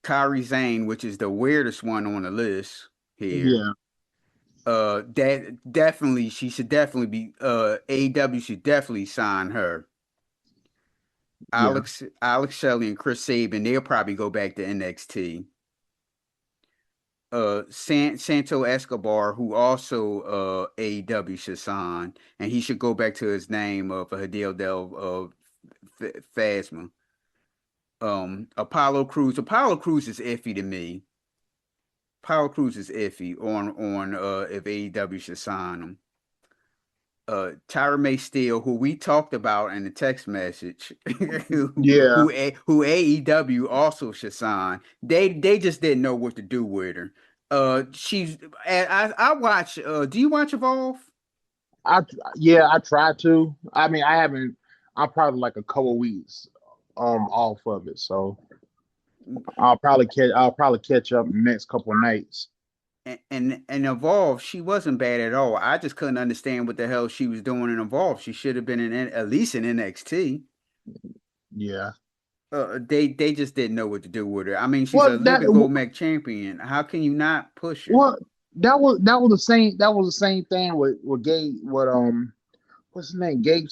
Kyrie Zane, which is the weirdest one on the list here. Yeah. That definitely she should definitely be. AEW should definitely sign her. Yeah. Alex Shelley and Chris Sabin, they'll probably go back to NXT. Santo Escobar, who also AEW should sign, and he should go back to his name of Hadil Del Phasma. Apollo Cruz. Apollo Cruz is iffy to me. Apollo Cruz is iffy on if AEW should sign him. Tyra May Steele, who we talked about in the text message, Yeah. who AEW also should sign. They just didn't know what to do with her. She's I watch. Do you watch Evolve? I yeah, I try to. I mean, I haven't. I'm probably like a couple weeks off of it, so I'll probably catch up next couple of nights. And Evolve, she wasn't bad at all. I just couldn't understand what the hell she was doing in Evolve. She should have been in at least in NXT. Yeah. They just didn't know what to do with her. I mean, she's Well, a Olympic gold medal champion. How can you not push her? well that was the same thing with Gabe what's his name, Gabe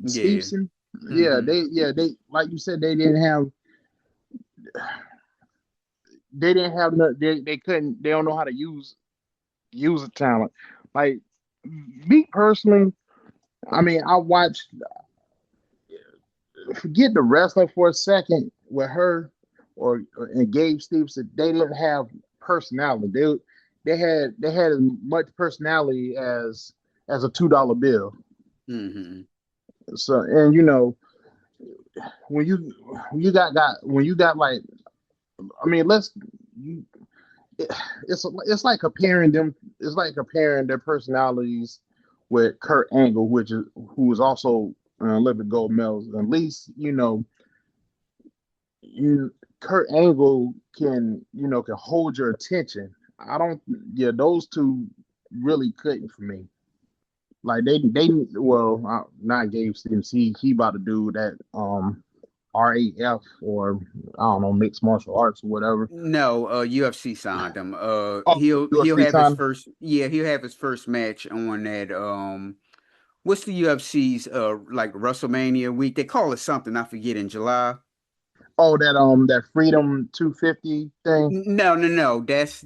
Yeah. Stevenson. hmm They like you said they didn't have no, they couldn't they don't know how to use a talent. Like me personally, I mean, I watched, forget the wrestler for a second with her and Gabe Stevenson. They didn't have personality. They had as much personality as a $2 bill. hmm So and when you when you got like, I mean, you, it's like comparing them. It's like comparing their personalities with Kurt Angle, who is also Olympic gold medals. At least Kurt Angle can hold your attention. I don't. Yeah, those two really couldn't for me. Like not Gabe Stevens. He about to do that RAF, or I don't know, mixed martial arts or whatever. No, UFC signed him. Oh, He'll UFC have his signed. first, yeah, he'll have his first match on that what's the UFC's like WrestleMania week? They call it something, I forget, in July. Oh, that Freedom 250 thing. No. That's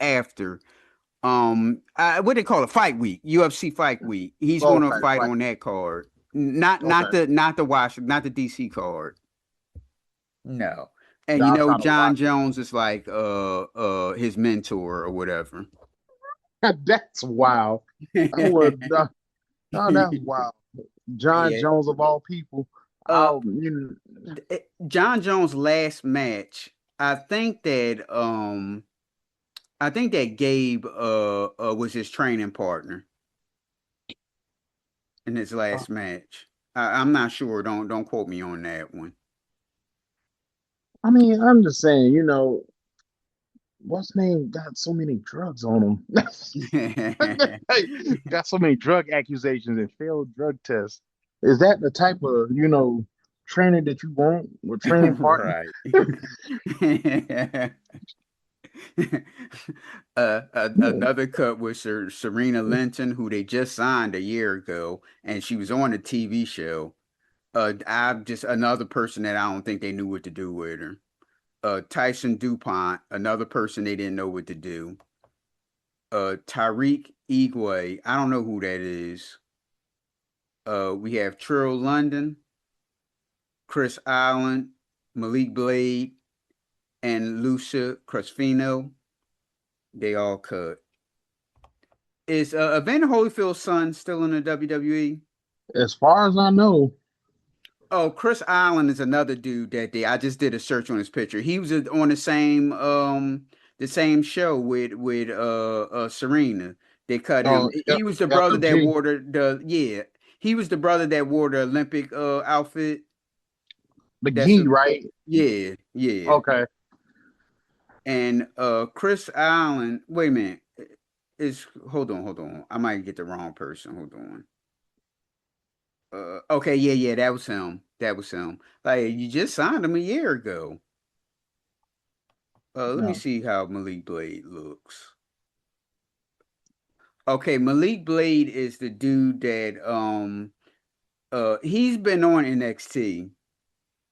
after. What they call it? Fight week. UFC Fight Week. He's Oh, gonna okay, fight right. on that card. Not Okay. the Washington, not the DC card. No. And Yeah, you I was know trying to John watch it. Jones is like his mentor or whatever. That's wild. I would. Oh, that's wild. John Yeah. Jones of all people. Uh I'll you John Jones' last match, I think that Gabe was his training partner in his uh, last match. I'm not sure. Don't quote me on that one. I mean, I'm just saying, what's name got so many drugs on him? Hey, got so many drug accusations and failed drug tests. Is that the type of, trainer that you want or training partner? Right. Another cut was Serena Linton, who they just signed a year ago, and she was on a TV show. I just another person that I don't think they knew what to do with her. Tyson DuPont, another person they didn't know what to do. Tyreek Igwe, I don't know who that is. We have Trill London, Chris Island, Malik Blade, and Lucia Crusfino. They all cut. Is Evander Holyfield's son still in the WWE? As far as I know, Oh, Chris Island is another dude that I just did a search on his picture. He was on the same show with Serena. They cut him. He was the brother that LFG wore the yeah. He was the brother that wore the Olympic outfit. That's McGee, right? yeah. Okay. And Chris Island, wait a minute. Is hold on. I might get the wrong person. Hold on. Okay, yeah, that was him. That was him. Like you just signed him a year ago. Let me Yeah. see how Malik Blade looks. Okay, Malik Blade is the dude that he's been on NXT.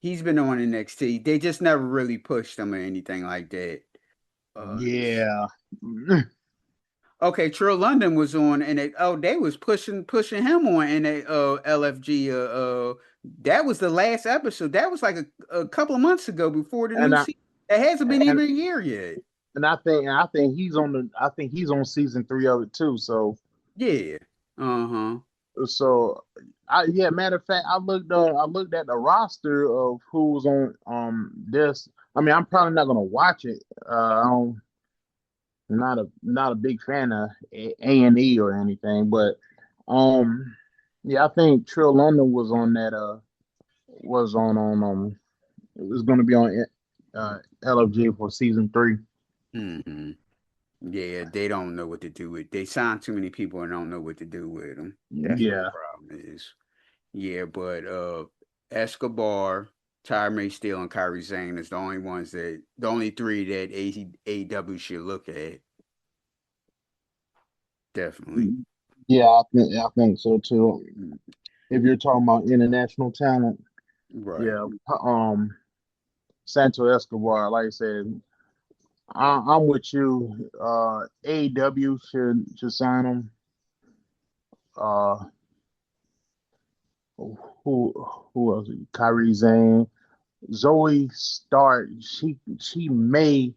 He's been on NXT. They just never really pushed him or anything like that. Yeah. Okay, Trill London was on, and they was pushing him on in a LFG. That was the last episode. That was like a couple of months ago before the And new I season. It hasn't been and even a year yet. and I think he's on season 3 of it too. Yeah. Uh-huh. So yeah, matter of fact, I looked at the roster of who was on this. I mean, I'm probably not gonna watch it. I'm not a big fan of A&E or anything, but um yeah, I think Trill London was on it was gonna be on LFG for season 3. Hmm. Yeah, they don't know what to do with. They signed too many people and don't know what to do with them. That's what the Yeah. problem is. Yeah, but Escobar, Tyrone Steele, and Kyrie Zane is the only three that AEW should look at. Definitely. Yeah, I think so too. If you're talking about international talent, Right. yeah, Santo Escobar, like I said, I'm with you. AEW should sign him. Uh, who else? Kyrie Zane, Zoe Stark. She may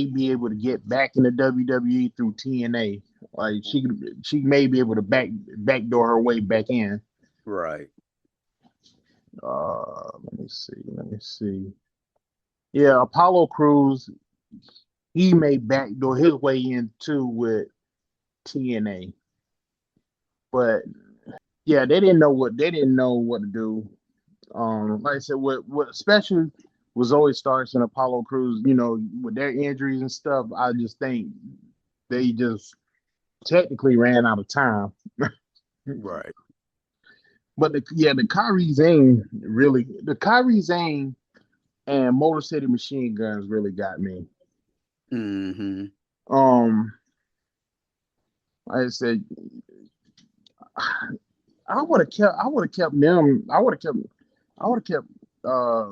be able to get back in the WWE through TNA. Like she may be able to backdoor her way back in. Right. Let me see. Let me see. Yeah, Apollo Cruz, he may backdoor his way in too with TNA. But yeah, they didn't know what to do. Like I said, what especially was always starts in Apollo Crews, with their injuries and stuff. I just think they just technically ran out of time. Right. But the Kyrie Zane and Motor City Machine Guns really got me. Mm-hmm. Um, like I said, I would have kept them. I would have kept, uh,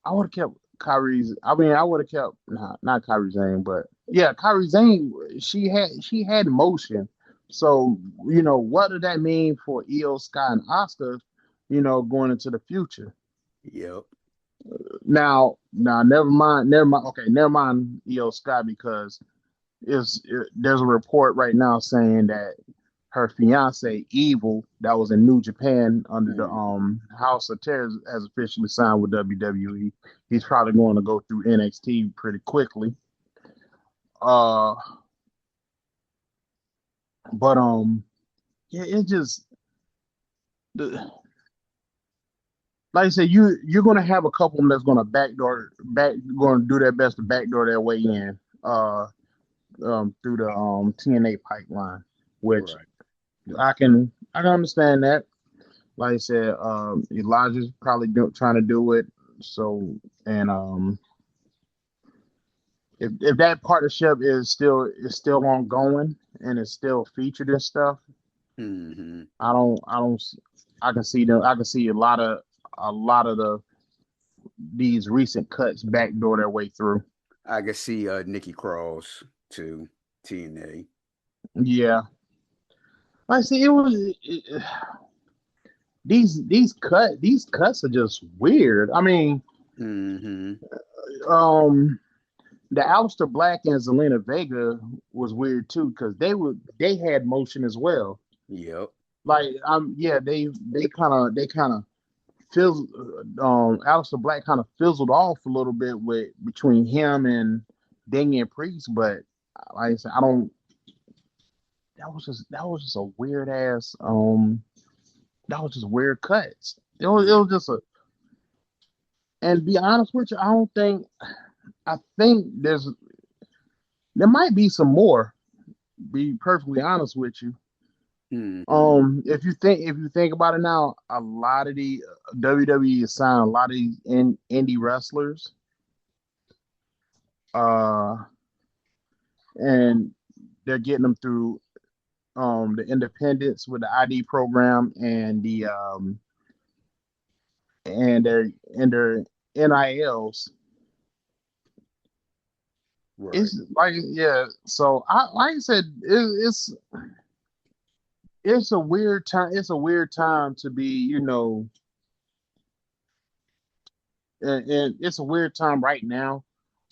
I would have kept Kyrie's. I mean, I would have kept not Kyrie Zane, but yeah, Kyrie Zane. She had motion. So what did that mean for Io Sky and Oscar? Going into the future. Yep. Now, never mind. Okay, never mind Io Sky because there's a report right now saying that her fiance Evil, that was in New Japan under the Mm-hmm. House of Terrors, has officially signed with WWE. He's probably going to go through NXT pretty quickly. Uh, but yeah, it just the like I said, you're going to have a couple of them that's going to going to do their best to backdoor their way in through the TNA pipeline, which Right. I can understand that. Like I said, Elijah's probably trying to do it. So, and if that partnership is still ongoing and is still featured and stuff, Mm-hmm. I don't I can see them. I can see a lot of these recent cuts backdoor their way through. I could see Nikki Cross to TNA. Yeah, like I see these cuts are just weird. I mean, Mm-hmm. um. The Aleister Black and Zelina Vega was weird too because they had motion as well. Yep. Like yeah, they kind of fizz Aleister Black kind of fizzled off a little bit with between him and Damian Priest, but like I said, I don't. That was just a weird ass. That was just weird cuts. It was just a. And to be honest with you, I don't think. I think there might be some more. Be perfectly honest with you. Mm-hmm. If you think about it now, a lot of the WWE has signed a lot of these indie wrestlers, uh, and they're getting them through the independents with the ID program and their NILs. Right. It's like yeah. So I like I said, it's a weird time. It's a weird time to be, and it's a weird time right now,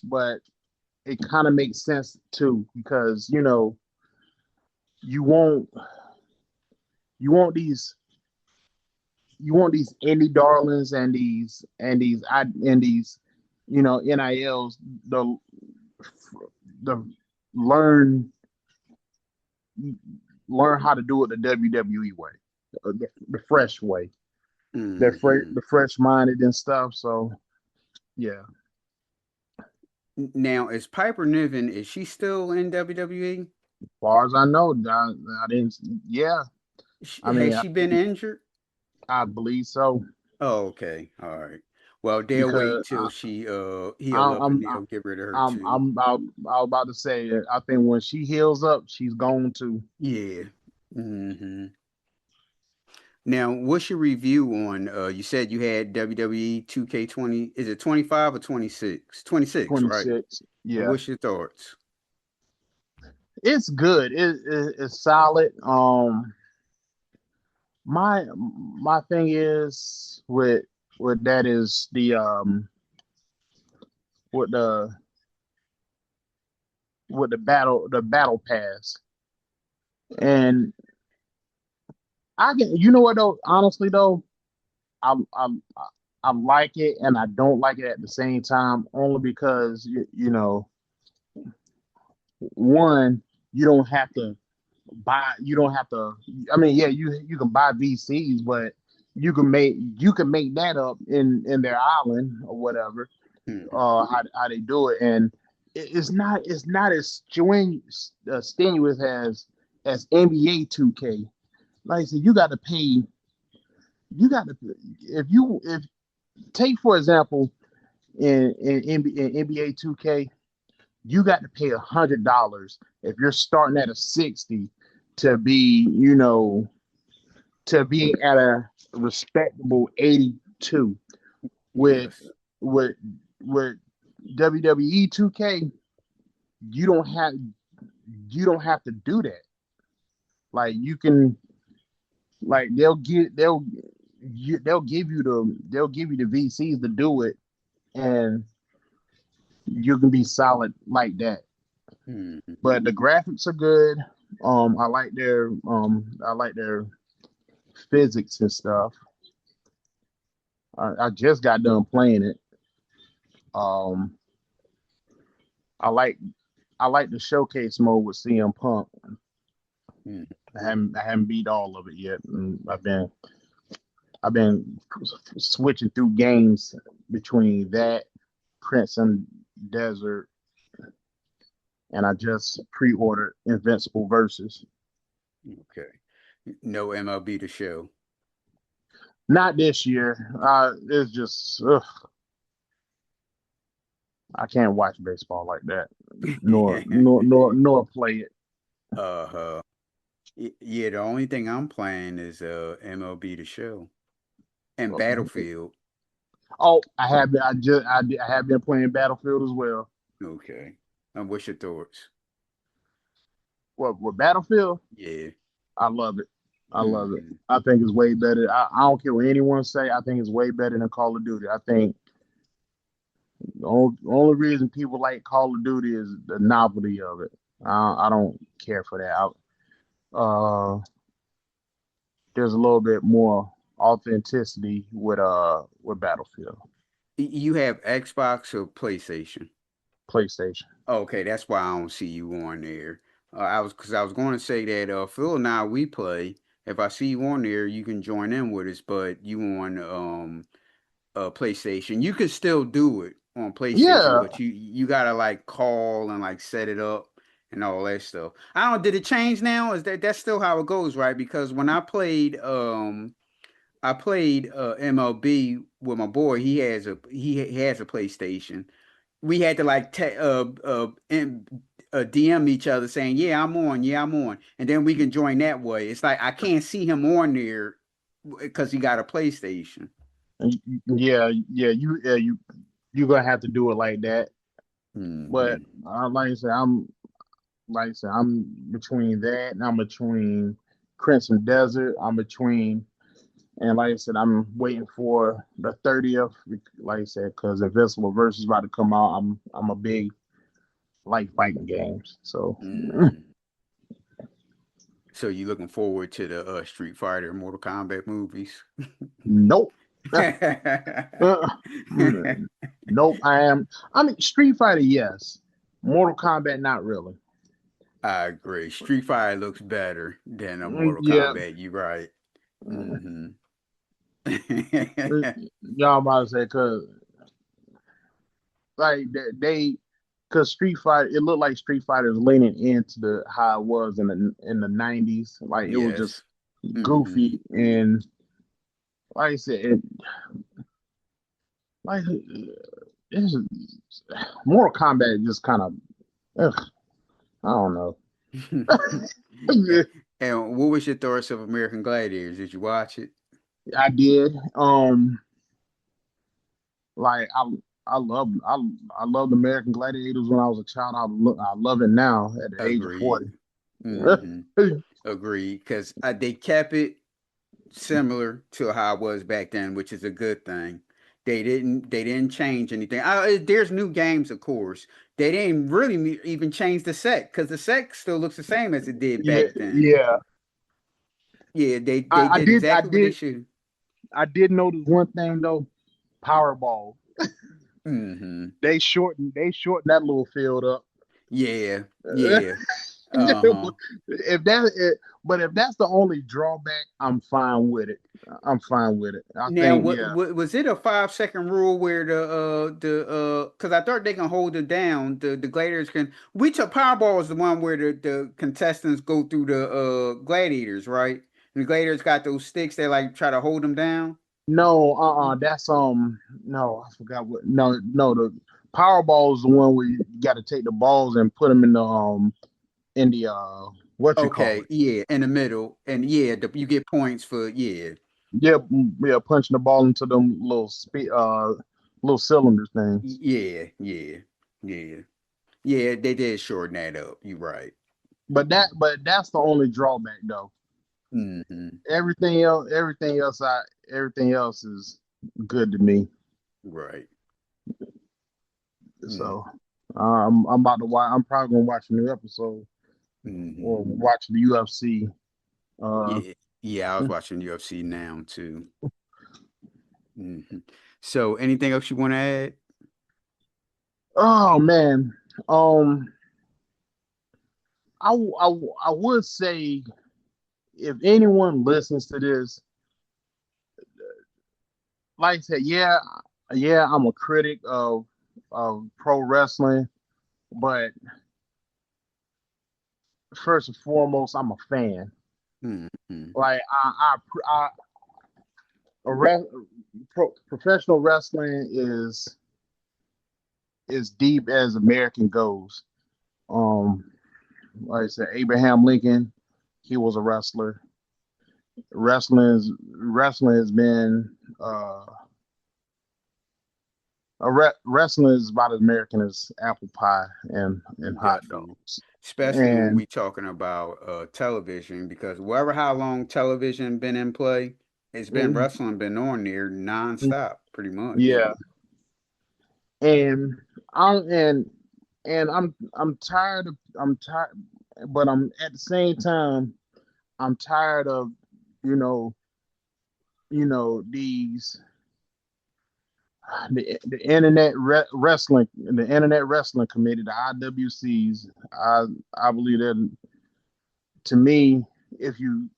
but it kind of makes sense too because you won't you want these you want these indie darlings and these NILs the the learn learn how to do it the WWE way, the fresh way. Mm-hmm. The fresh minded and stuff. So yeah, Now, is Piper Niven, is she still in WWE? as far as I know, I didn't. Yeah, I Has mean, she been injured? I believe so Oh, okay. All right. Well, they'll wait because till she heal I, up and I'm they'll get rid of her I'm too. I'm about I was about to say I think when she heals up, she's going to. Yeah. Mm-hmm. Now, what's your review on you said you had WWE 2K20, is it 25 or 26? 26, right? 26. Yeah, What's your thoughts? it's good. It's solid. My thing is with that is with the with the battle pass, and I get you know what though honestly though I like it and I don't like it at the same time only because one, you don't have to you don't have to. I mean, yeah, you can buy VCs, but you can make that up in their island or whatever. Mhm. How they do it, and it's not as strenuous as NBA 2K. Like I said, you got to pay. You got to if take for example in NBA 2K, you got to pay $100 if you're starting at a 60 to be, to be at a respectable 82. With Yes. with with WWE 2K, you don't have you don't have to do that. Like you can like they'll give you the VCs to do it, and you can be solid like that. Mhm. But the graphics are good. I like their physics and stuff. I just got done playing it. Um, I like I like the showcase mode with CM Punk. Mhm. I haven't beat all of it yet. And I've been switching through games between that, Crimson Desert, and I just pre-ordered Invincible Versus. Okay. No MLB to show. Not this year. It's just I can't watch baseball like that, nor play it. Uh-huh. Yeah, the only thing I'm playing is MLB The Show and Battlefield. Oh, I have been. I have been playing Battlefield as well. Okay. And what's your thoughts? What with Battlefield? Yeah. I love it. I love it. Hmm. I think it's way better. I don't care what anyone say. I think it's way better than Call of Duty. I think only reason people like Call of Duty is the novelty of it. I don't care for that. Uh, there's a little bit more authenticity with Battlefield, You have Xbox or PlayStation? PlayStation. Okay, that's why I don't see you on there. I was going to say that Phil and I we play. If I see you on there, you can join in with us. But you on PlayStation, you can still do it on PlayStation, Yeah, but you gotta like call and like set it up and all that stuff. I don't. Did it change now? Is that's still how it goes, right? Because when I played MLB with my boy. He has a PlayStation. We had to like DM each other saying, "Yeah, I'm on. Yeah, I'm on," and then we can join that way. It's like I can't see him on there because he got a PlayStation. you gonna have to do it like that. But Hmm. like I said, I'm between that, and I'm between Crimson Desert. I'm between, and like I said, I'm waiting for the 30th. Like I said, because Invincible Versus is about to come out. I'm a big like fighting games. So Hmm. So you looking forward to the Street Fighter, Mortal Kombat movies? nope. I Uh, nope. I mean, Street Fighter, yes. Mortal Kombat, not really. agree. Street Fighter looks better than a Mortal Yeah. Kombat. You right. Hmm. Y'all about to say because like because Street Fighter, it looked like Street Fighter is leaning into the how it was in the 90s. Like it was just Yes. Hmm. goofy, and like I said, like it's Mortal Kombat just kind of I don't know. And what was your thoughts of American Gladiators? Did you watch it? I did. Like I loved American Gladiators when I was a child. I love it now at the age of Agreed. 40. Hmm. Agreed. Because they kept it similar to how it was back then, which is a good thing. They didn't change anything. There's new games, of course. They didn't really even change the set because the set still looks the same as it did Yeah, back then. yeah. Yeah, they I did did exactly what they should. I did notice one thing though. Powerball. Hmm. They shortened that little field up. Yeah, yeah. Uh-huh. if that, but if that's the only drawback, I'm fine with it. I'm fine with it. I Now, think, what, yeah. what was it a 5 second rule where the because I thought they can hold it down. The gladiators can. We took Powerball is the one where the contestants go through the gladiators, right? And the gladiators got those sticks that like try to hold them down. No, that's no, I forgot what. No, no, the Powerball is the one where you got to take the balls and put them in the what you call Okay, it? yeah, in the middle, and yeah, you get points for yeah, Yeah, yeah, punching the ball into them little cylinder things. yeah, yeah, yeah, yeah. They did shorten that up. You're right. But that's the only drawback though. Hmm. Everything else is good to me. Right. So I'm about to watch. I'm probably gonna watch a new episode Mm-hmm. or watch the UFC. Uh, Yeah, yeah. I was watching UFC now too. Hmm. So, anything else you want to add? oh man, um, I would say if anyone listens to this, like I said, yeah, I'm a critic of pro wrestling, but first and foremost, I'm a fan. Hmm. Like I a re- professional wrestling is deep as American goes. Um, like I said, Abraham Lincoln, he was a wrestler. Wrestling has been wrestling is about as American as apple pie and hot Definitely, dogs. especially when And we talking about television, because wherever how long television been in play, it's been wrestling been on there nonstop, pretty much. yeah, and I'm and and I'm tired of I'm tired, but I'm at the same time I'm tired of you know these the internet wrestling committee, the IWCs. I believe that, to me, if you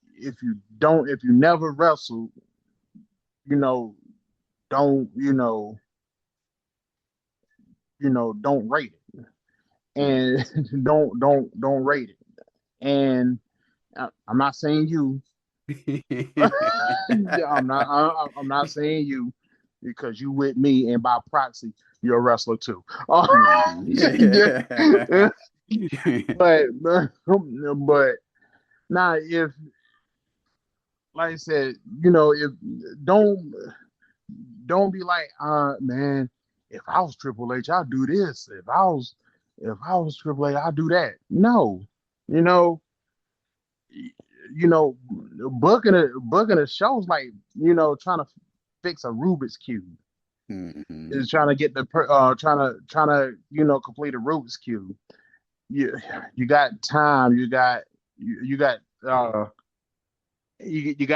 never wrestle, you know don't don't rate it, and don't rate it. And I'm not saying you. I'm not saying you, because you with me, and by proxy, you're a wrestler too. Mhm. but now, if, like I said, if don't don't be like, man, if I was Triple H, I'd do this. If I was Triple H, I'd do that. No, you know, you know, booking a show's like, trying to fix a Rubik's cube. Mhm. Is trying to get the trying to complete a Rubik's cube. You got time. You got you got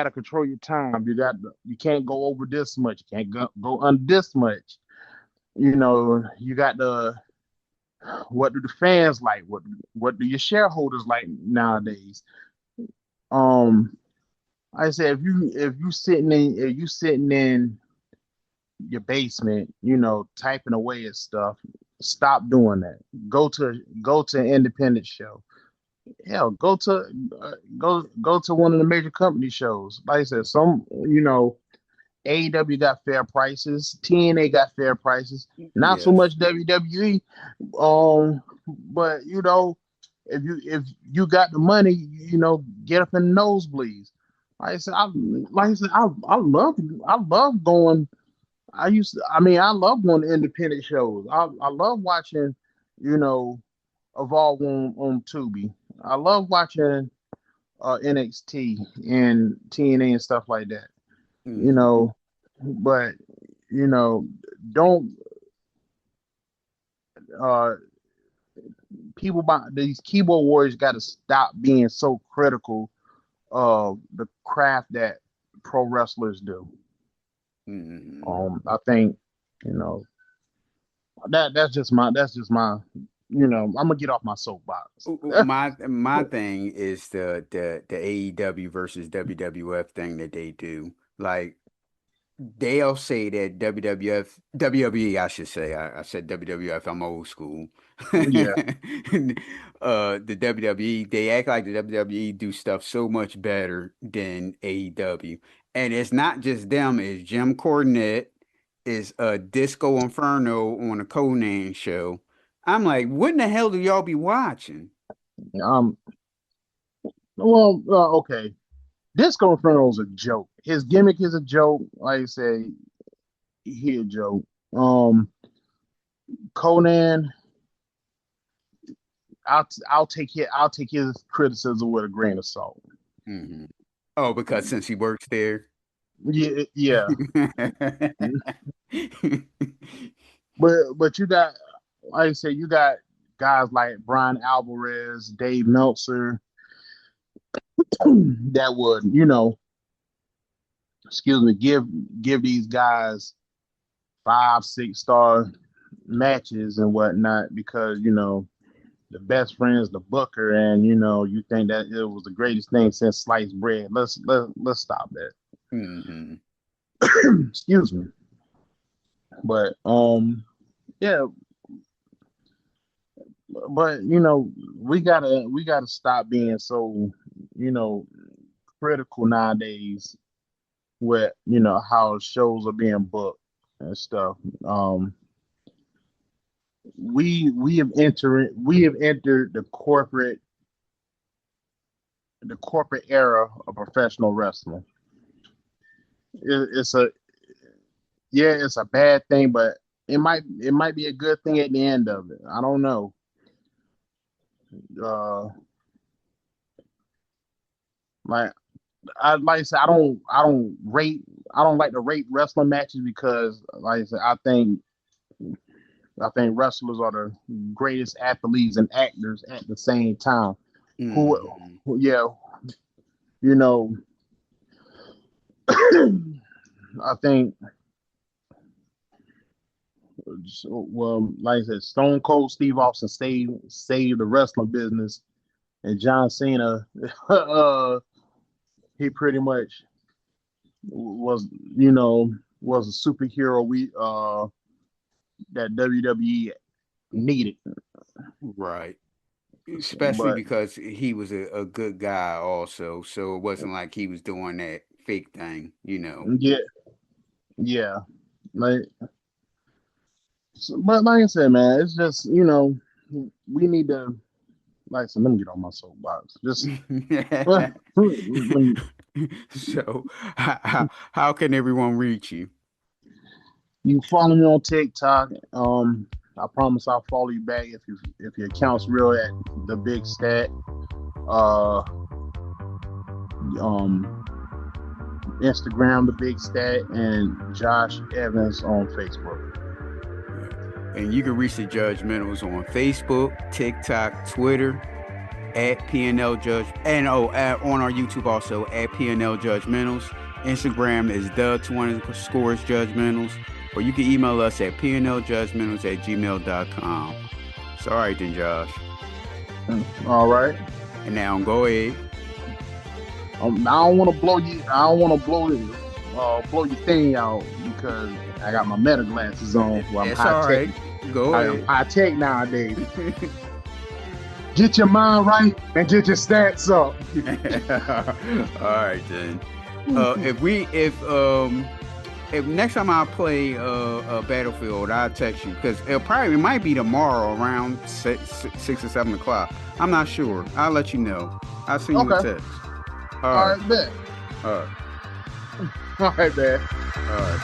to control your time. You can't go over this much. You can't go under this much. You got the what do the fans like? What do your shareholders like nowadays? Um, I said, if you sitting in your basement, typing away at stuff, stop doing that. Go to an independent show. Hell, go to one of the major company shows. Like I said, AEW got fair prices, TNA got fair prices, not so Yes. much WWE. But if you got the money, get up in the nosebleeds. I love going. I love going to independent shows. I love watching, you know, Evolve on Tubi. I love watching NXT and TNA and stuff like that. You Hmm. know, but you know, don't uh people by these keyboard warriors got to stop being so critical of the craft that pro wrestlers do. Hmm. I think, you know, that's just my I'm gonna get off my soapbox. My thing is the AEW versus WWF thing that they do. Like they'll say that WWF, WWE, I should say. I said WWF. I'm old school. Yeah. The WWE, they act like the WWE do stuff so much better than AEW, and it's not just them. It's Jim Cornette, it's Disco Inferno on the Conan show. I'm like, what in the hell do y'all be watching? Um. Well. Okay. Disco Inferno's a joke. His gimmick is a joke. Like I say, he a joke. Conan. I'll take his criticism with a grain of salt. Hmm. Oh, because since he works there. Yeah. Yeah. But you got, like I said, you got guys like Brian Alvarez, Dave Meltzer, that would, excuse me, give these guys 5, 6 star matches and whatnot because the best friend's the booker, and you think that it was the greatest thing since sliced bread. Let's stop that. Hmm. Excuse me. But yeah, but we gotta stop being so critical nowadays with how shows are being booked and stuff. We have entered the corporate era of professional wrestling. It's a yeah, it's a bad thing, but it might be a good thing at the end of it. I don't know. Uh, like like I said, I don't like to rate wrestling matches because, like I said, I think wrestlers are the greatest athletes and actors at the same time. Who, Hmm. yeah, you know, I think, well, like I said, Stone Cold Steve Austin saved the wrestling business, and John Cena, he pretty much was, was a superhero that WWE needed. Right. Especially But because he was a good guy also, so it wasn't like he was doing that fake thing. yeah, yeah, like, but like I said, man, it's just we need to, like I said, let me get on my soapbox. Just So, how can everyone reach you? you follow me on TikTok. I promise I'll follow you back if your account's real at the Big Stat. Uh, um, Instagram the Big Stat and Josh Evans on Facebook. And you can reach the Judgementals on Facebook, TikTok, Twitter, at PNL Judge, and on our YouTube also at PNL Judgementals. Instagram is the_Judgementals, or you can email us at pnljudgementals@gmail.com. So, all right then, Josh. All right. And now go ahead. I don't want to blow you. I don't want to blow your thing out because I got my meta glasses on. Well, I'm That's high all tech. right. Go I ahead. am high tech nowadays. Get your mind right and get your stats up. All right then. If next time I play a Battlefield, I'll text you because it might be tomorrow around 6 or 7 o'clock. I'm not sure. I'll let you know. I'll send you a text. All right, bet. All right. All right, man. All right.